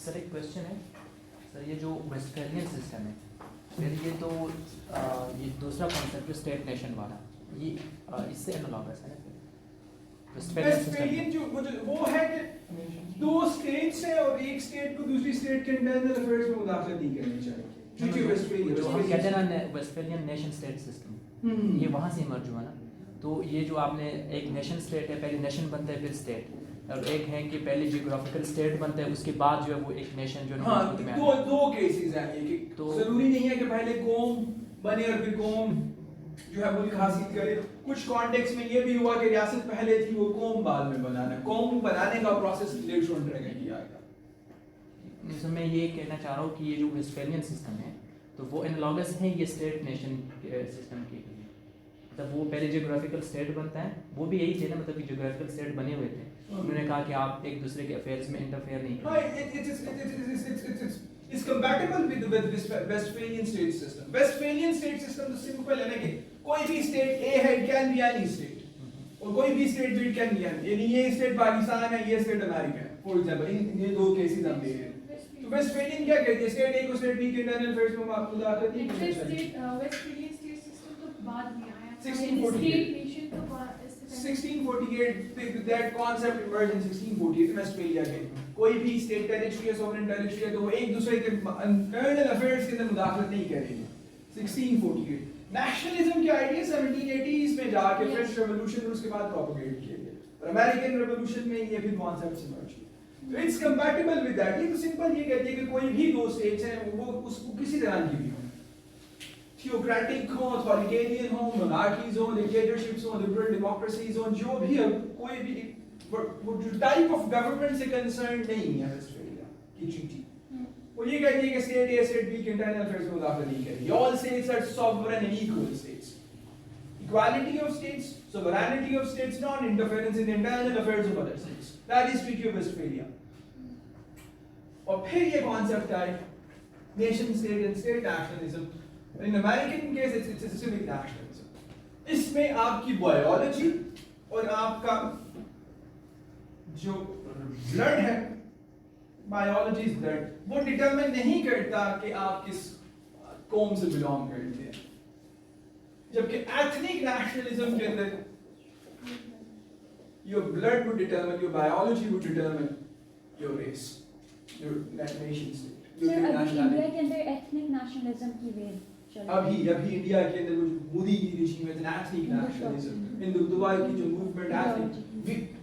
Sir एक क्वेश्चन है सर, ये जो वेस्टफेलियन सिस्टम है, फिर ये तो ये दूसरा कॉन्सेप्ट जो स्टेट नेशन वाला, ये इससे एनालॉगस है. वेस्टफेलियन जो वो है कि दो स्टेट्स हैं और एक स्टेट को दूसरी स्टेट के इंटरनल अफेयर्स में मुदाखलत नहीं करनी चाहिए. क्योंकि वेस्टफेलियन जो हम कहते हैं ना वेस्टफेलियन नेशन स्टेट सिस्टम, ये वहाँ से इमर्ज हुआ ना. तो ये जो आपने एक नेशन स्टेट है, पहले नेशन बनता है फिर स्टेट, और एक है कि पहले जियोग्राफिकल स्टेट बनता है उसके बाद जो है वो एक नेशन जो हाँ, दो केसेस हैं ये कि तो जरूरी नहीं है कि पहले कौम बने और फिर कौम जो है मुल्क हासिल करे. कुछ कॉन्टेक्स्ट में ये भी हुआ कि रियासत पहले थी, वो कौम बाद में बनाना. कौम बनाने का प्रोसेस लेट ऑन ड्रैगन किया गया. इसमें मैं ये कहना चाह रहा हूँ कि ये जो वेस्टफेलियन सिस्टम है तो वो एनालॉगस है ये स्टेट नेशन सिस्टम के लिए. मतलब वो पहले जियोग्राफिकल स्टेट बनता है, वो भी यही थे ना, मतलब कि जियोग्राफिकल स्टेट बने हुए थे. उन्होंने कहा कि आप एक दूसरे के अफेयर्स में इंटरफेयर नहीं करें. It's compatible with the Westphalian state system. Westphalian state system तो simple है ना कि कोई भी state A है, it can be any state, और कोई भी state B can be any. यानी ये state पाकिस्तान है, ये state अमेरिका है, for example. ये दो cases हम ले रहे हैं. तो Westphalian क्या कहते हैं? State A को State B के internal affairs में मुदाखलत नहीं करनी चाहिए. Westphalian state system तो बाद में आया. 1648. State nation तो बाद 1648 that concept emerged in 1648 in Australia के. कोई भी स्टेट टेरिटरी है, सोवरेन टेरिटरी है, तो वो एक दूसरे के इंटरनल अफेयर्स के अंदर मुदाखलत नहीं करेगी. 1648 नेशनलिज्म के आइडिया 1780s में जाके फ्रेंच रेवोल्यूशन और उसके बाद प्रोपेगेट किए गए, और अमेरिकन रेवोल्यूशन में ये भी कॉन्सेप्ट्स इमर्ज किए. तो इट्स कंपैटिबल विद दैट. ये तो सिंपल ये कहती है कि कोई भी दो स्टेट्स हैं वो उसको किसी तरह की भी हो, थियोक्रेटिक हो, अथॉरिटेरियन हो, मोनार्कीज हो, डिक्टेटरशिप्स हो, लिबरल डेमोक्रेसीज हो, जो भी हो, कोई भी वो जो टाइप ऑफ गवर्नमेंट से कंसर्न नहीं है ऑस्ट्रेलिया की ट्रीटी, वो ये कहती है कि स्टेट ए स्टेट बी के इंटरनल अफेयर्स में मुदाखलत नहीं करेगी। All states are sovereign and equal states, equality of states, sovereignty of states, non-interference in the internal affairs of other states. That is Treaty of Westphalia. और फिर ये concept आए nation state and state nationalism. In American case it's civic nationalism. इसमें आपकी biology और आपका जो blood है, बायोलॉजी इज ब्लड, वो डिटरमिन नहीं करता कि आप किस कौम से बिलोंग करते हैं. जबकि एथनिक नेशनलिज्म के अंदर your blood would determine, your biology would determine your race, your nation state, your sir, अभी nationality. इंडिया के अंदर एथनिक नेशनलिज्म की वेव चल रही है। अभी इंडिया के अंदर वो मोदी की regime है, ethnic nationalism. In the Dubai की जो movement ethnic,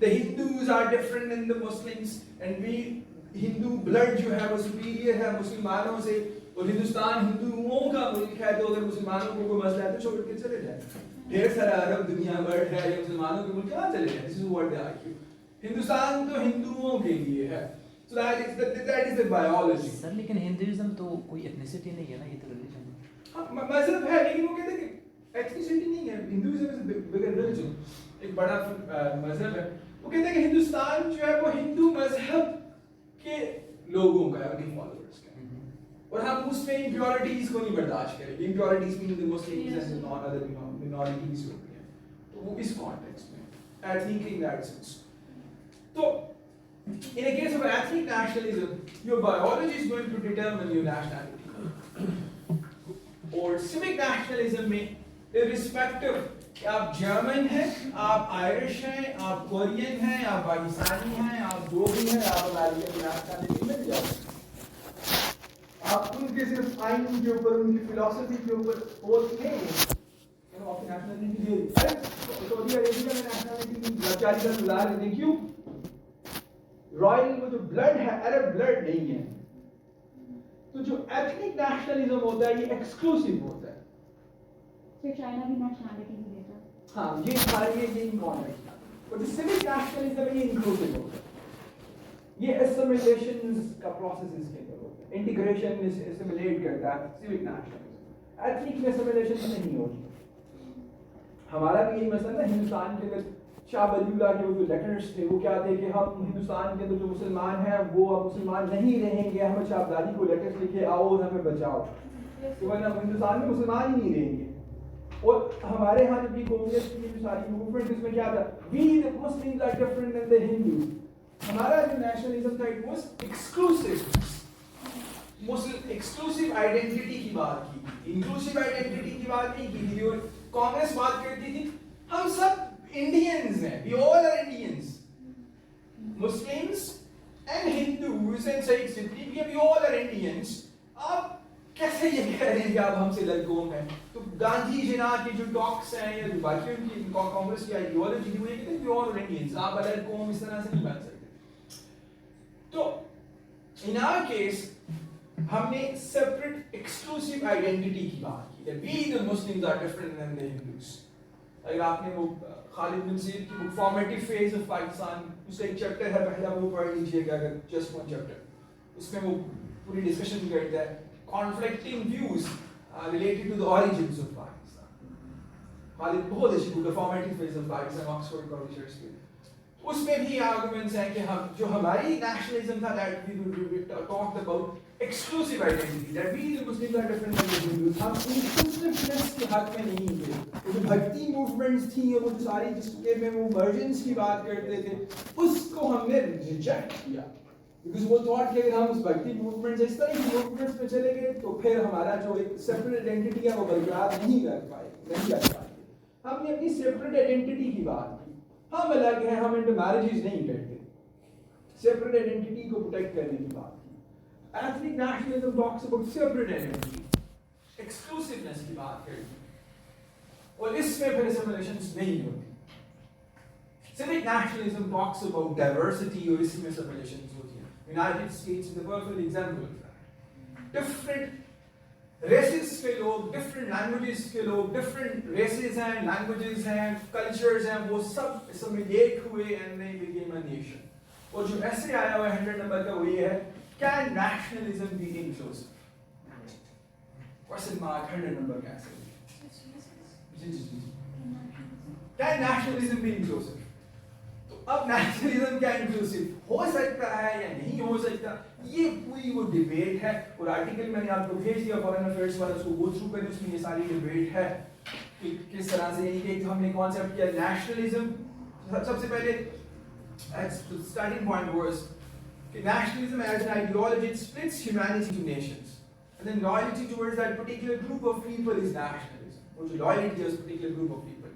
the Hindus are different than the Muslims, and we Hindu blood जो है वो superior है मुसलमानों से, और हिंदुस्तान हिंदुओं का मुल्क है, तो अगर मुसलमानों को कोई मसला है तो छोड़ के चले जाए. ढेर सारा अरब दुनिया भर है, ये मुसलमानों के मुल्क कहाँ चले जाए? This is what they argue. Hindustan तो हिंदुओं के लिए है. So that is the biology. Sir लेकिन हिंदुइज्म तो कोई एथनिसिटी नहीं है ना, ये तो रिलीजन है. हाँ मजहब है, लेकिन वो कहते हैं कि एथनिसिटी नहीं है. Hinduism is a bigger religion, एक बड़ा मजहब है. वो कहते हैं कि हिंदुस्तान जो है वो हिंदू मजहब के लोगों का है, उनके फॉलोअर्स का, और हम उसमें इम्प्योरिटीज को नहीं बर्दाश्त करेंगे. Impurities mean the Muslims and not other minorities होती हैं. तो वो इस कॉन्टेक्स्ट में एथनिक इन दैट सेंस. तो in a case of ethnic nationalism, your biology is going to determine your nationality. और civic nationalism में irrespective कि आप जर्मन हैं, आप आयरिश हैं, आप कोरियन हैं, आप पाकिस्तानी हैं, आप जो भी हैं, आप अमेरिकन नेशनलिटी मिल जाए. आप उनके सिर्फ आइन के ऊपर, उनकी फिलॉसफी के ऊपर वोट नहीं ऑफ नेशनलिटी दे. अरे सऊदी अरेबिया में नेशनलिटी लाचारी का गुजार है. क्यों? रॉयल वो जो ब्लड है, अरब ब्लड नहीं है. तो जो एथनिक नेशनलिज्म होता है ये एक्सक्लूसिव होता है. फिर चाइना भी नेशनलिटी नहीं देता. हाँ ये सारे ये कौन है, और जो सिविक नेशनलिज्म ये इंक्लूसिव होता है. ये एसिमिलेशन का प्रोसेस इसके अंदर होता है. इंटीग्रेशन एसिमिलेट करता है सिविक नेशनलिज्म. एथनिक में एसिमिलेशन नहीं होती. हमारा भी यही मसला है. हिंदुस्तान के अंदर शाह वलीउल्लाह के वो जो लेटर्स थे वो क्या थे कि हम हिंदुस्तान के अंदर जो मुसलमान हैं वो अब मुसलमान नहीं रहेंगे, अहमद शाह अब्दाली को लेटर्स लिखे आओ और हमें बचाओ, तो वरना हिंदुस्तान में मुसलमान ही नहीं रहेंगे. और हमारे यहाँ जब भी कांग्रेस की जो सारी मूवमेंट इसमें क्या था, we the Muslims are different than the Hindus. हमारा जो नेशनलिज्म था it was exclusive. Muslim exclusive identity की बात की, इंक्लूसिव आइडेंटिटी की बात नहीं की थी. और कांग्रेस बात करती थी हम सब इंडियंस हैं, we all are Indians, Muslims and Hindus and Sikhs, we all are Indians. आप कैसे ये कह रहे हैं कि आप हमसे लड़कों हैं? तो गांधी जी ना की जो टॉक्स हैं या जो बाकी उनकी कांग्रेस की आइडियोलॉजी वो ये कहते हैं we all are Indians, आप अलग कौम इस तरह से नहीं बन सकते. तो in our case हमने सेपरेट एक्सक्लूसिव आइडेंटिटी की बात की है. We the Muslims are different than the Hindus. अगर आपने वो खालिद नसीर की book formative phase of Pakistan, उसका एक चैप्टर है पहला, वो पढ़ लीजिएगा अगर जस्ट वन चैप्टर. उसमें वो पूरी डिस्कशन करता है conflicting views related to the origins of Pakistan. Khalid बहुत अच्छी बुक है formative phase of Pakistan, Oxford publishers की. उसमें भी आर्गुमेंट्स हैं कि हम जो हमारी नेशनलिज्म था that we talked about exclusive identity, that we the Muslims are different from the Hindus. हम इंक्लूसिवनेस के हक में नहीं थे. वो जो भक्ति मूवमेंट्स थी और वो सारी जिसके में वो वर्जन्स की बात करते थे उसको हमने रिजेक्ट किया, बिकॉज़ वो थॉट कि अगर हम उस भक्ति मूवमेंट से इस तरह की मूवमेंट्स में चले गए तो फिर हमारा जो एक सेपरेट आइडेंटिटी है वो बरकरार नहीं कर पाएंगे. हमने अपनी सेपरेट आइडेंटिटी की बात की. हम अलग हैं, हम इंटरमैरेजेस नहीं करते. सेपरेट आइडेंटिटी को प्रोटेक्ट करने की बात की. Ethnic nationalism talks about separate identity, exclusiveness की बात करती है. और इसमें फिर assimilation नहीं होती. Civic nationalism talks about diversity और इसमें assimilations होती हैं. United States is the perfect example of that. Different races के लोग, डिफरेंट लैंग्वेजेस के लोग, डिफरेंट रेसेस हैं, लैंग्वेजेस हैं, कल्चर्स हैं, वो सब assimilate हुए and they became a nation. और जो ऐसे आया हुआ है 100 नंबर का वो ये है, can nationalism be inclusive? Question mark 100 number का ऐसे. जी. Can nationalism be inclusive? तो अब nationalism क्या inclusive हो सकता है या नहीं हो सकता, ये पूरी वो डिबेट है. और आर्टिकल मैंने आपको भेज दिया फॉरेन अफेयर्स वाला, उसको गो थ्रू करें, उसमें ये सारी डिबेट है कि किस तरह से ये हमने कॉन्सेप्ट किया नेशनलिज्म. सबसे पहले स्टार्टिंग पॉइंट वाज कि nationalism as an ideology it splits humanity to nations, and then loyalty towards that particular group of people is nationalism, वो जो loyalty है उस particular group of people.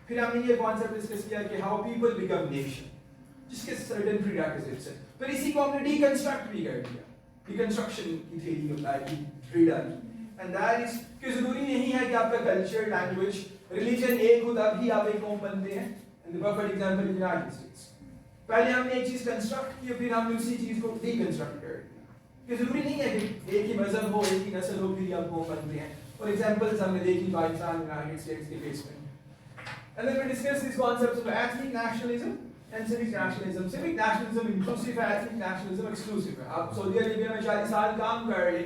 फिर हमने ये कॉन्सेप्ट डिस्कस किया कि हाउ पीपल बिकम नेशन, जिसके सर्टेन प्रीरेक्विजिट्स हैं. फिर इसी को हमने डीकंस्ट्रक्ट भी कर दिया, डिकंस्ट्रक्शन की थ्योरी अप्लाई की, फ्रीडा की. एंड दैट इज कि जरूरी नहीं है कि आपका कल्चर, लैंग्वेज, रिलीजन एक हो तभी आप एक कौम बनते हैं. And the perfect example is United states. पहले हमने एक चीज कंस्ट्रक्ट की, फिर हमने उसी चीज को डीकंस्ट्रक्ट कर दिया. कि जरूरी नहीं है कि एक ही मजहब हो, एक ही नस्ल हो, फिर आप कौम बनते हैं. और एग्जांपल्स हमने देखी पाकिस्तान, यूनाइटेड स्टेट्स के केस में. And then we discuss these concepts of ethnic nationalism and civic nationalism. Civic nationalism inclusive है, ethnic nationalism exclusive है. आप सऊदी अरेबिया में 40 साल काम कर रहे,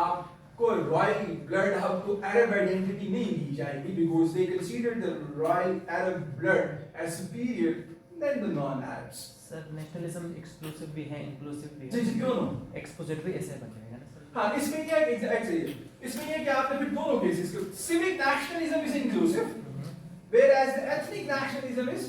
आपको रॉयल ब्लड, आपको अरब आइडेंटिटी नहीं दी जाएगी because they consider the royal Arab blood as superior than the non-Arabs. Sir nationalism exclusive भी है, इंक्लूसिव भी जी है. दोनों. एक्सपोजिटरी ऐसे बन जाएगा ना सर. हाँ, इसमें क्या है, इसमें ये कि आपने फिर दोनों केसेस को, civic nationalism is inclusive, whereas the ethnic nationalism is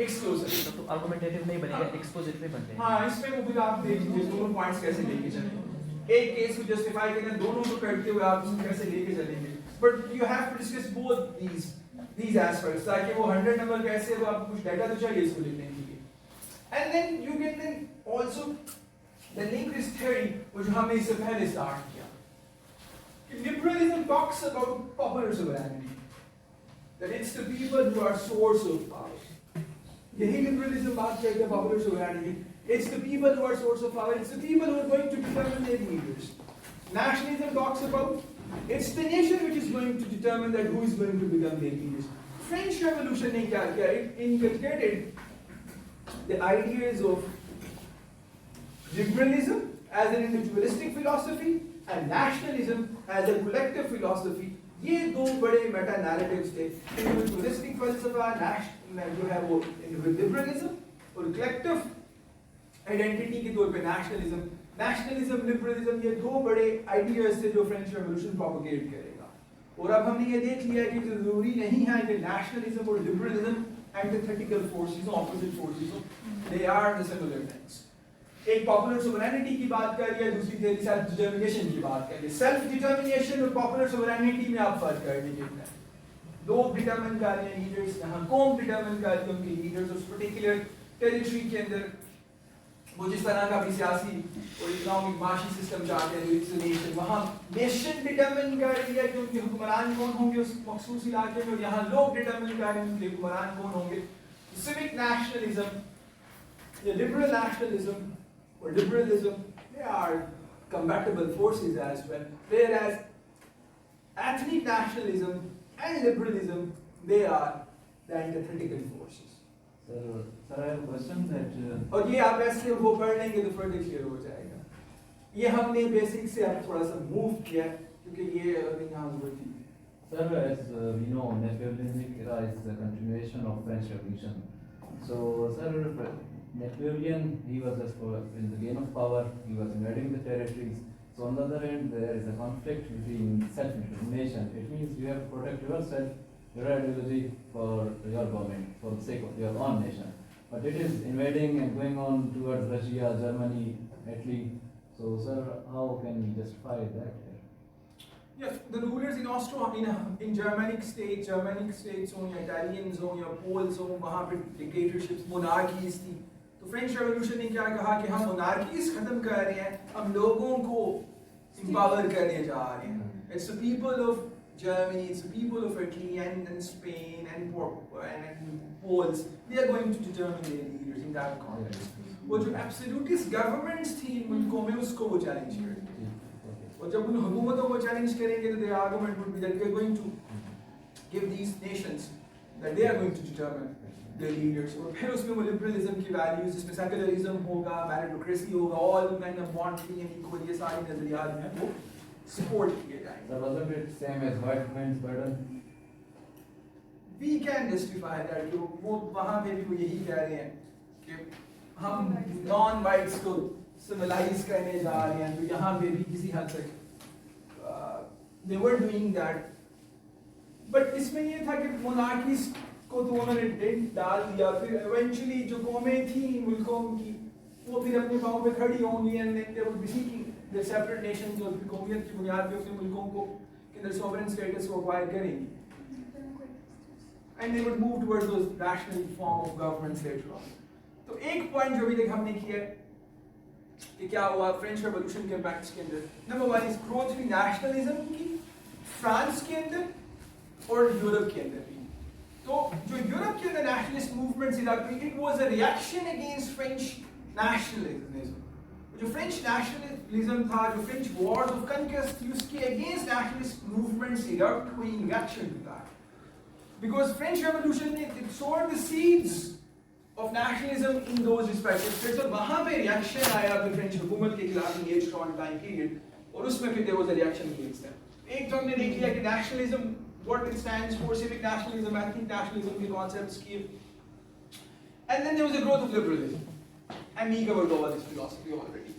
exclusive. तो आर्गुमेंटेटिव नहीं बनेगा, एक्सपोजिटरी बन जाएगा. हाँ, इसमें वो भी आप देख लीजिए दोनों पॉइंट्स कैसे लेके चलेंगे. एक केस को जस्टिफाई करना, दोनों को करते हुए आप उसको कैसे लेके चलेंगे. But you have to discuss both these aspects, ताकि वो 100 नंबर कैसे, वो आपको कुछ डाटा तो चाहिए इसको लिखने के लिए. And then you can then also the linguist theory, वो जो हमने इससे पहले स्टार्ट किया. Liberalism talks about popular sovereignty, that it's the people who are source of power. यही liberalism बात करते हैं popular sovereignty. It's the people who are source of power. It's the people who are going to determine their leaders. Nationalism talks about it's the nation which is going to determine that who is going to become their leaders. French Revolution ने क्या किया? It inculcated the ideas of liberalism as an individualistic philosophy and nationalism as a collective philosophy. ये दो बड़े Meta narratives थे. Individualistic फलसफा जो है वो लिबरलिज्म, और कलेक्टिव आइडेंटिटी के तौर पे नेशनलिज्म. नेशनलिज्म, लिबरलिज्म, ये दो बड़े आइडियाज थे जो फ्रेंच रेवोल्यूशन प्रोपेगेट करेगा. और अब हमने ये देख लिया कि जरूरी नहीं है कि नेशनलिज्म और liberalism antithetical forces, opposite forces हो. They are the similar things. एक पॉपुलर सोवरेनिटी की बात कर रही है, दूसरी थ्योरी सेल्फ डिटर्मिनेशन की बात कर रही है. सेल्फ डिटर्मिनेशन और पॉपुलर सोवरेनिटी में आप फर्क कर लीजिए. लोग डिटर्मिन कर रहे हैं लीडर्स, यहाँ कौम डिटर्मिन कर रही है उनके लीडर्स उस पर्टिकुलर टेरिटरी के अंदर. वो जिस तरह का भी सियासी और इकोनॉमिक माशी सिस्टम चाहते हैं नेशन, वहाँ नेशन डिटर्मिन कर रही है कि उनके हुक्मरान कौन होंगे उस मखसूस इलाके में, और यहाँ लोग डिटर्मिन कर रहे हैं उनके हुक्मरान कौन होंगे. सिविक नेशनलिज्म या liberal nationalism or liberalism, they are compatible forces as well, whereas ethnic nationalism and liberalism, they are the antithetical forces. Sir, I have a question that और ये आप ऐसे वो पढ़ लेंगे तो further clear हो जाएगा. ये हमने बेसिक से आप थोड़ा सा मूव किया क्योंकि ये अभी यहाँ जरूरत थी. Sir, as we know, Napoleonic era is the continuation of French Revolution. So, sir, Napoleon, he was just in the gain of power, he was invading the territories. So on the other hand, there is a conflict between self-determination. It means you have to protect yourself, your ideology for your government, for the sake of your own nation. But it is invading and going on towards Russia, Germany, Italy. So sir, how can we justify that? Yes, the rulers in in Germanic states हो या Italians हो या Poles हो, वहाँ पे dictatorships, monarchies थी. तो French revolution ने क्या कहा कि हम मोनार्कीज खत्म कर रहे हैं, हम लोगों को empower करने जा रहे हैं. It's the people of Germany, it's the people of Italy and Spain and Poles. They are going to determine their leaders in that context. वो जो absolutist governments थी इन मुल्कों में उसको वो challenge करते हैं. और जब उन हुकूमतों को चैलेंज करेंगे तो their argument would be that we are going to give these nations that they are going to determine their leaders. और फिर उसमें वो liberalism की values, जिसमें secularism होगा, meritocracy होगा, all men are born free and equal, ये सारी नजरियात जो हैं वो support किए जाएंगे. So wasn't it same as white man's burden? We can justify that. वो वहाँ पे भी वो यही कह रहे हैं कि हम non-whites को civilize करने जा रहे हैं, तो यहाँ पे भी किसी हद तक they were doing that. But इसमें ये था कि monarchies को तो उन्होंने डेंट डाल दिया, फिर eventually जो कौमें थी मुल्कों की वो फिर अपने पाँव पे खड़ी होंगी and then they would be seeking their separate nations और फिर कौमियत की बुनियाद पे अपने मुल्कों को के sovereign status को acquire करेंगी. And they would move towards those national form of governments later on. तो एक पॉइंट जो अभी तक हमने किया है कि क्या हुआ फ्रेंच रेवोल्यूशन के इम्पैक्ट्स के अंदर. नंबर वन इज ग्रोथ हुई नेशनलिज्म की फ्रांस के अंदर और यूरोप के अंदर भी. तो जो यूरोप के अंदर नेशनलिस्ट मूवमेंट्स इलाका it was a reaction against French nationalism. जो फ्रेंच नेशनलिज्म था, जो फ्रेंच वॉर्स ऑफ कनक्वेस्ट थी, उसके अगेंस्ट नेशनलिस्ट मूवमेंट्स इरप्ट हुई in reaction to that. Because French Revolution it sowed the seeds of nationalism in those respective states. और वहाँ पे reaction आया फिर फ्रेंच हुकूमत के खिलाफ engaged on time period और उसमें फिर there was a reaction against them. एक तो हमने देख लिया कि nationalism what it stands for, civic nationalism, ethnic nationalism के concepts की. And then there was a growth of liberalism. And we covered all this philosophy already.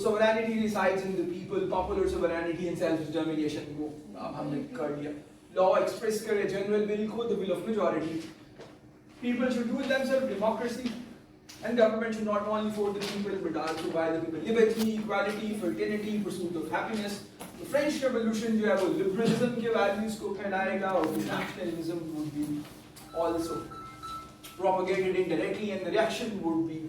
Sovereignty resides in the people, popular sovereignty and self-determination को हमने कर लिया. Law express करे general will को, the will of majority. People should rule themselves, democracy, and government should not only for the people but also by the people. Liberty, equality, fraternity, pursuit of happiness. The French Revolution जो है वो liberalism के values को फैलाएगा और nationalism would be also propagated indirectly and the reaction would be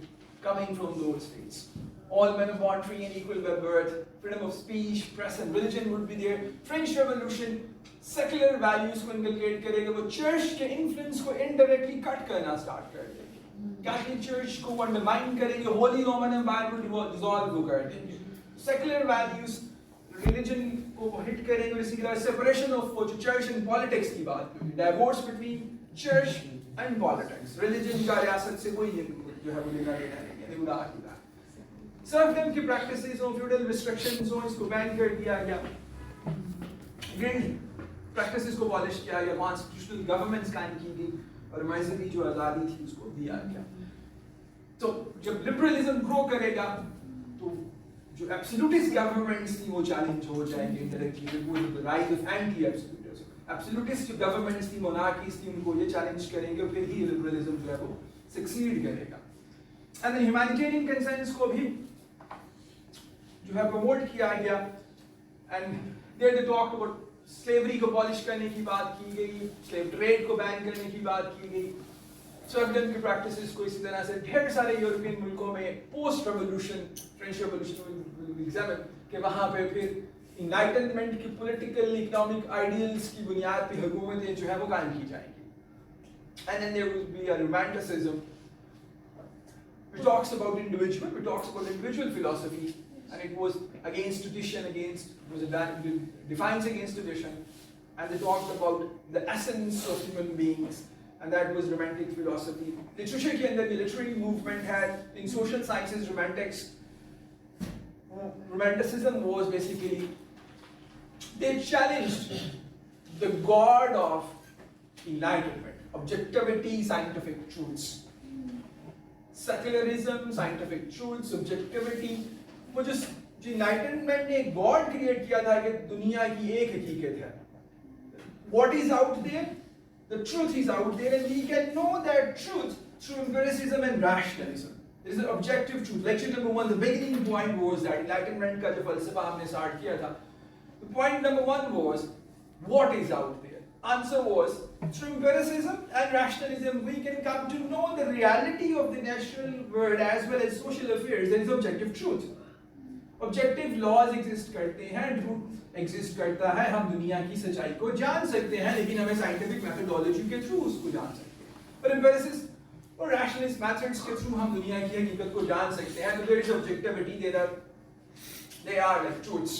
coming from those states. All men are born free and equal by birth. Freedom of speech, press and religion would be there. French Revolution secular values को inculcate करेगा, वो church के influence को indirectly cut करना start कर देंगे. Catholic Church को undermine करेंगे, Holy Roman Empire को dissolve वो कर देंगे. Secular values, religion को hit करेंगे, इसी तरह separation of church and politics की बात करेंगे. Divorce between church and politics. Religion का रियासत से कोई जो है वो लेना देना नहीं है. They would argue that. Serfdom की practices और feudal restrictions हो इसको ban कर दिया गया. Greatly. Practices को abolish किया गया, constitutional governments कायम की गई और मजहबी जो आज़ादी थी उसको दिया गया. तो जब liberalism grow करेगा तो जो absolutist governments थी वो challenge हो जाएंगे indirectly. With the rise of anti-absolutism. Absolutist governments थी, monarchies थी, उनको ये challenge करेंगे और फिर ही liberalism जो है वो succeed करेगा. And then humanitarian concerns को भी जो है promote किया गया and there they talked about slavery को पॉलिश करने की बात की गई, स्लेव ट्रेड को बैन करने की बात की गई, सर्वडम की प्रैक्टिसेस को इसी तरह से ढेर सारे यूरोपियन मुल्कों में post revolution French revolution examine कि वहाँ पे फिर इनलाइटनमेंट की पॉलिटिकल इकोनॉमिक आइडियल्स की बुनियाद पे हुकूमतें जो है वो कायम की जाएंगी. And then there will be a romanticism which talks about individual philosophy. And it was against tradition, defines against tradition, and they talked about the essence of human beings, and that was romantic philosophy. Literature के अंदर भी literary movement had in social sciences, romanticism was basically they challenged the god of enlightenment, objectivity, scientific truths, secularism, scientific truths, subjectivity. वो जो enlightenment ने एक God create किया था कि दुनिया की एक हकीकत है. What is out there? The truth is out there, and we can know that truth through empiricism and rationalism. There is an objective truth. Lecture number 1, the beginning point was that enlightenment का जो फलसफा हमने start किया था. The point number 1 was what is out there. Answer was through empiricism and rationalism we can come to know the reality of the natural world as well as social affairs. There is objective truth. Objective laws exist करते हैं, truth exist करता है, हम दुनिया की सच्चाई को जान सकते हैं लेकिन हमें साइंटिफिक मेथोडोलॉजी के थ्रू उसको जान सकते हैं. पर एम्पिरिसिस और रैशनलिस्ट मेथड्स के थ्रू हम दुनिया की हकीकत को जान सकते हैं. तो there is objectivity, there are they are like truths,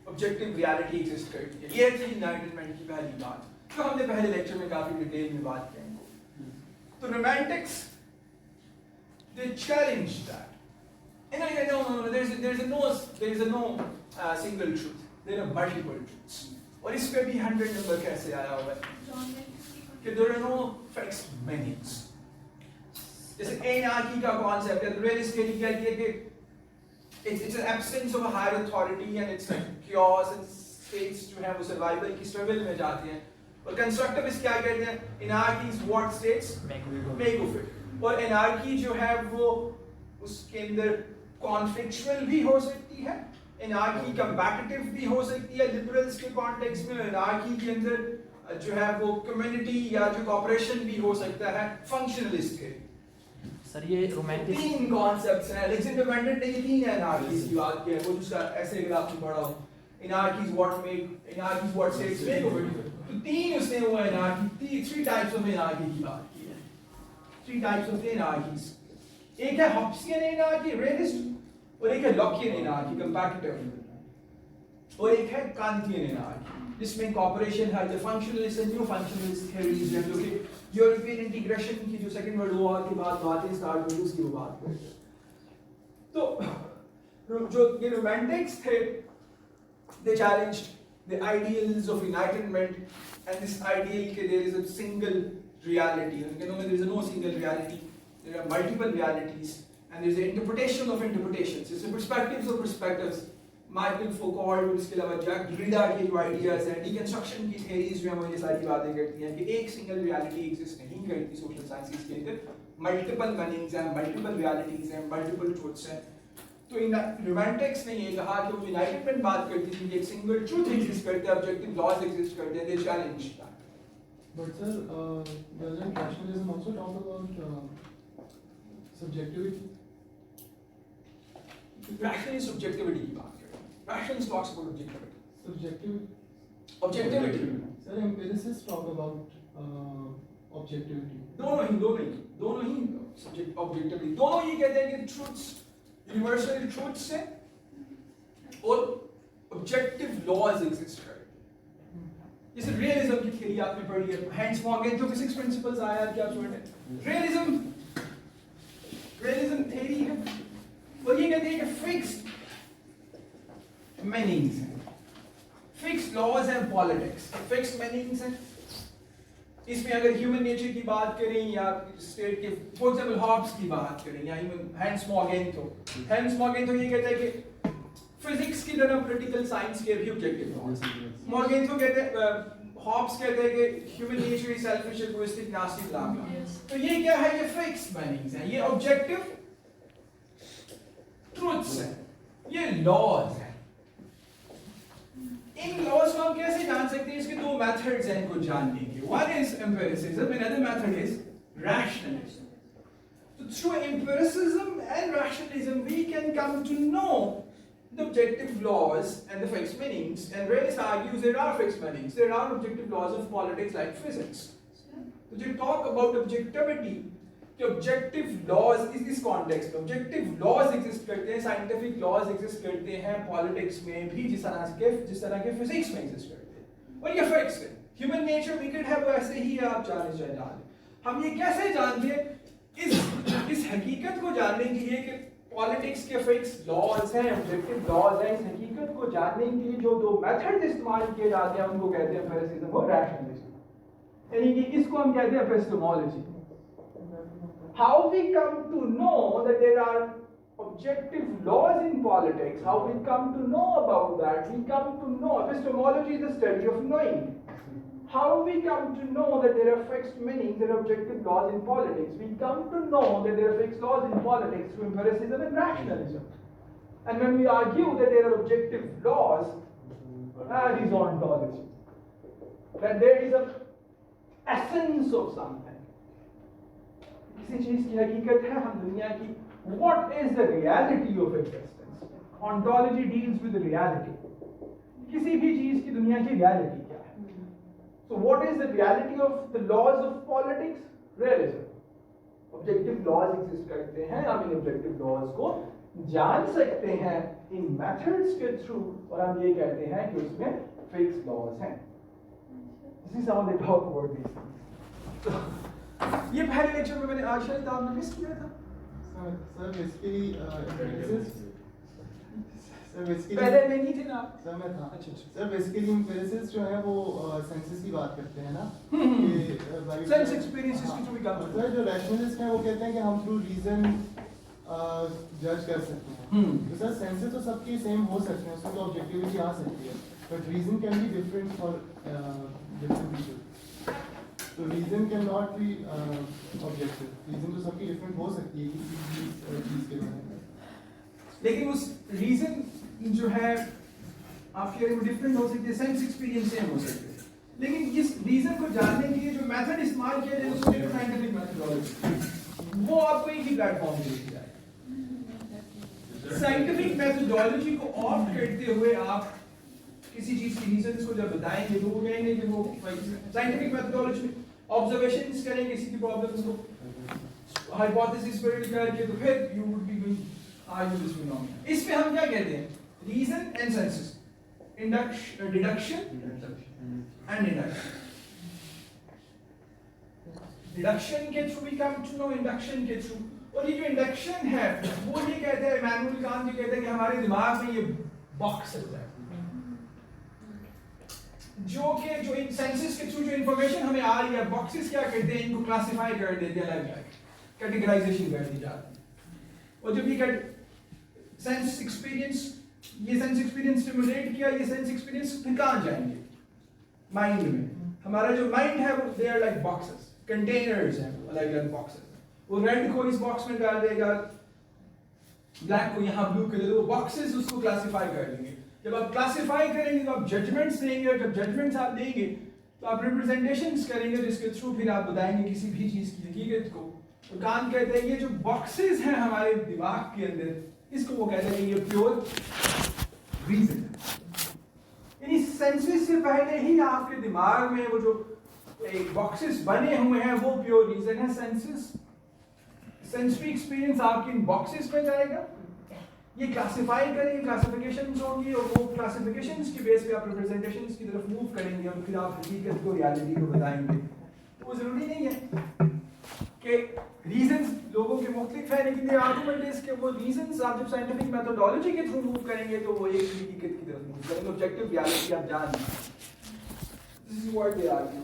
objective reality exist करती है. ये थी enlightenment की पहली बात जो हमने पहले लेक्चर में काफी डिटेल में बात की. तो romantics they challenge that. And I no, there is no single truth. There are multiple truths. और इस पे भी 100 नंबर कैसे आया हुआ है? कि there are no fixed meanings. जैसे anarchy का concept है, realist theory कहती है कि it's an absence of a higher authority and it's like chaos and states जो है वो survival की struggle में जाते हैं. और constructivists क्या कहते हैं? Anarchy is what states make of it. और anarchy जो है वो उसके अंदर conflictual भी हो सकती है, anarchy combative भी हो सकती है liberals के context में, anarchy के अंदर जो है वो community या जो cooperation भी हो सकता है functionalist के. सर ये रोमांटिक तीन concepts हैं. Alexander Mandan ने ये तीन anarchies की बात की है, वो जिसका ऐसे अगर आपने पढ़ा हो, anarchy is what states make of it. तो तीन उसने वो anarchy, three types of anarchy की बात की है. Three types of anarchies. एक है Hobbesian anarchy, realist, और एक है Lockean anarchy, competitive, और एक है Kantian anarchy, जिसमें cooperation है, जो functionalist and new functionalist theories हैं, जो कि European integration की जो second world war के बाद बातें start हुई उसकी वो बात करते हैं. तो जो ये romantics थे, they challenged the ideals of enlightenment and this ideal कि there is a single reality. There is no single reality. There are multiple realities, and there is an interpretation of interpretations. It's the perspectives of perspectives. Michael Foucault और उसके अलावा Jack Derrida के जो ideas हैं, deconstruction की theories जो हैं वो ये सारी बातें करती हैं कि एक single reality exist नहीं करती social sciences के अंदर. Multiple meanings हैं, multiple realities हैं, multiple truths हैं. तो इन romantics ने ये कहा कि वो enlightenment बात करती थी कि एक single truth exist करते हैं, objective laws exist करते हैं. They challenge that. But sir, doesn't rationalism also talk about subjectivity? Rationalist subjectivity की बात करते हैं. Rationalist talks about objectivity. Subjectivity. Objectivity. Sir, empiricists talk about objectivity. दोनों ही subject objectivity. दोनों ये कहते हैं कि truths, universal truths हैं और objective laws exist करते हैं. जैसे realism की theory आपने पढ़ी है, Hans Morgan जो physics principles आया है क्या सुने? Realism theory है और ये कहते हैं कि fixed meanings हैं, fixed laws and politics, fixed meanings हैं. इसमें अगर human nature की बात करें या state के, for example Hobbes की बात करें या even Hans Morgan तो ये कहता है कि physics की तरह political science के भी objective laws. Morgan तो कहते हैं, Hobbes कहते हैं कि human nature is selfish, egoistic, nasty, blah blah. तो ये क्या है? ये fixed meanings हैं, ये objective truths हैं, ये laws हैं. इन laws को हम कैसे जान सकते हैं? इसके दो methods हैं इनको जानने के. One is empiricism, another method is rationalism. So through empiricism and rationalism, we can come to know the objective laws and the fixed meanings. And realists argues there are fixed meanings. There are objective laws of politics like physics. So you talk about objectivity. The objective laws is this context. Objective laws exist करते हैं, scientific laws exist करते हैं, politics में भी जिस तरह के physics में exist करते हैं. और ये fixed है. Human nature wicked है वो ऐसे ही है, आप जाने चाहे जाने. हम ये कैसे जानते हैं? इस हकीकत को जानने के लिए कि पॉलिटिक्स के फिक्स लॉज हैं, ऑब्जेक्टिव लॉज हैं, इस हकीकत को जानने के लिए जो दो मेथड्स इस्तेमाल किए जाते हैं उनको कहते हैं एम्पिरिसिज्म और रैशनलिज्म. यानी कि इसको हम कहते हैं epistemology. How we come to know that there are objective laws in politics, how we come to know about that. We come to know, epistemology is the study of knowing. How we come to know that there are fixed meanings and objective laws in politics? We come to know that there are fixed laws in politics through empiricism and rationalism. And when we argue that there are objective laws, that is ontology. That there is an essence of something. किसी चीज की हकीकत है, हम दुनिया की. What is the reality of existence? Ontology deals with the reality. किसी भी चीज की दुनिया की reality क्या है? So what is the reality of the laws of politics? Realism. Objective laws exist करते हैं, हम इन objective laws को जान सकते हैं इन मेथड्स के थ्रू, और हम ये कहते हैं कि उसमें फिक्स लॉज हैं। This is how they talk about this things. ये पहले लेक्चर में मैंने आज शायद आपने मिस किया था। सर बेसिकली पहले में नहीं थे ना आप? सर मैं था। अच्छा अच्छा। सर बेसिकली एम्पिरिसिस जो है वो सेंसेस की बात करते हैं ना कि सेंस एक्सपीरियंसेस की जो भी काम करते सर जो रैशनलिस्ट हैं वो कहते हैं कि हम थ्रू रीजन जज कर सकते हैं। तो सर सेंसेस तो सबके सेम हो सकते हैं, उसमें तो ऑब्जेक्टिविटी आ सकती है, but reason can be different for different people. तो reason can not be objective, reason तो सबकी डिफरेंट हो सकती है किसी भी चीज के बारे में, लेकिन उस रीजन जो है आपके में डिफरेंट हो सकती है, सेंस एक्सपीरियंस सेम हो सकते हैं, लेकिन इस रीजन को जानने के लिए जो मेथड इस्तेमाल किया जाए उसको साइंटिफिक मेथडोलॉजी, वो आपको एक ही प्लेटफॉर्म पे लेके जाएगा। साइंटिफिक मेथडोलॉजी को ऑप्ट करते हुए आप किसी चीज की रीजंस को जब बताएंगे तो वो कहेंगे कि वो साइंटिफिक मेथडोलॉजी में ऑब्जर्वेशंस करेंगे किसी की प्रॉब्लम्स को, हाइपोथेसिस पर करके, तो फिर you would be going argue this phenomena. इसमें हम क्या कहते हैं? Reason and senses, induction, deduction and induction. Deduction के through we come to know, induction के थ्रू, और ये जो इंडक्शन है वो ये कहते हैं, इमैनुअल कांट ये कहते हैं कि हमारे दिमाग में ये बॉक्स है जो कि जो इन सेंसेस के थ्रू जो इंफॉर्मेशन हमें आ रही है, बॉक्सेस क्या करते हैं, इनको क्लासिफाई कर देते हैं, अलग अलग कैटेगराइजेशन कर दी जाती है। और जब ये सेंस एक्सपीरियंस, ये सेंस एक्सपीरियंस स्टिमुलेट किया, ये सेंस एक्सपीरियंस फिर कहाँ जाएंगे? माइंड में। हमारा जो माइंड है वो they are like boxes, containers हैं, अलग अलग बॉक्सेस। वो रेड को इस बॉक्स में डाल देगा, ब्लैक को यहाँ ब्लू के लिए, वो बॉक्सेस उसको क्लासिफाई कर देंगे। जब आप क्लासिफाई करेंगे तो आप जजमेंट्स देंगे, और जब जजमेंट्स आप देंगे तो आप रिप्रेजेंटेशंस करेंगे, जिसके थ्रू फिर आप बताएंगे किसी भी चीज की हकीकत को। तो कांट कहते हैं ये जो बॉक्सेस हैं हमारे दिमाग के अंदर, इसको वो कहते हैं ये प्योर रीजन है। इन सेंसेस से पहले ही आपके दिमाग में वो जो एक बॉक्सेस बने हुए हैं वो प्योर रीजन है। सेंसेस, सेंसरी एक्सपीरियंस आपके इन बॉक्सेस में जाएगा, ये क्लासिफाई करेंगे, क्लासिफिकेशंस होंगी, और वो क्लासिफिकेशंस की बेस पे आप रिप्रेजेंटेशंस की तरफ मूव करेंगे, और फिर आप हकीकत को, रियलिटी को बताएंगे। तो वो जरूरी नहीं है कि रीजंस लोगों के मुख्तलिफ है, लेकिन ये आर्गुमेंट है कि वो रीजंस आप जब साइंटिफिक मेथोडोलॉजी के थ्रू मूव करेंगे तो वो एक हकीकत की तरफ मूव करेंगे, ऑब्जेक्टिव रियलिटी आप जान लेंगे। This is what they argue.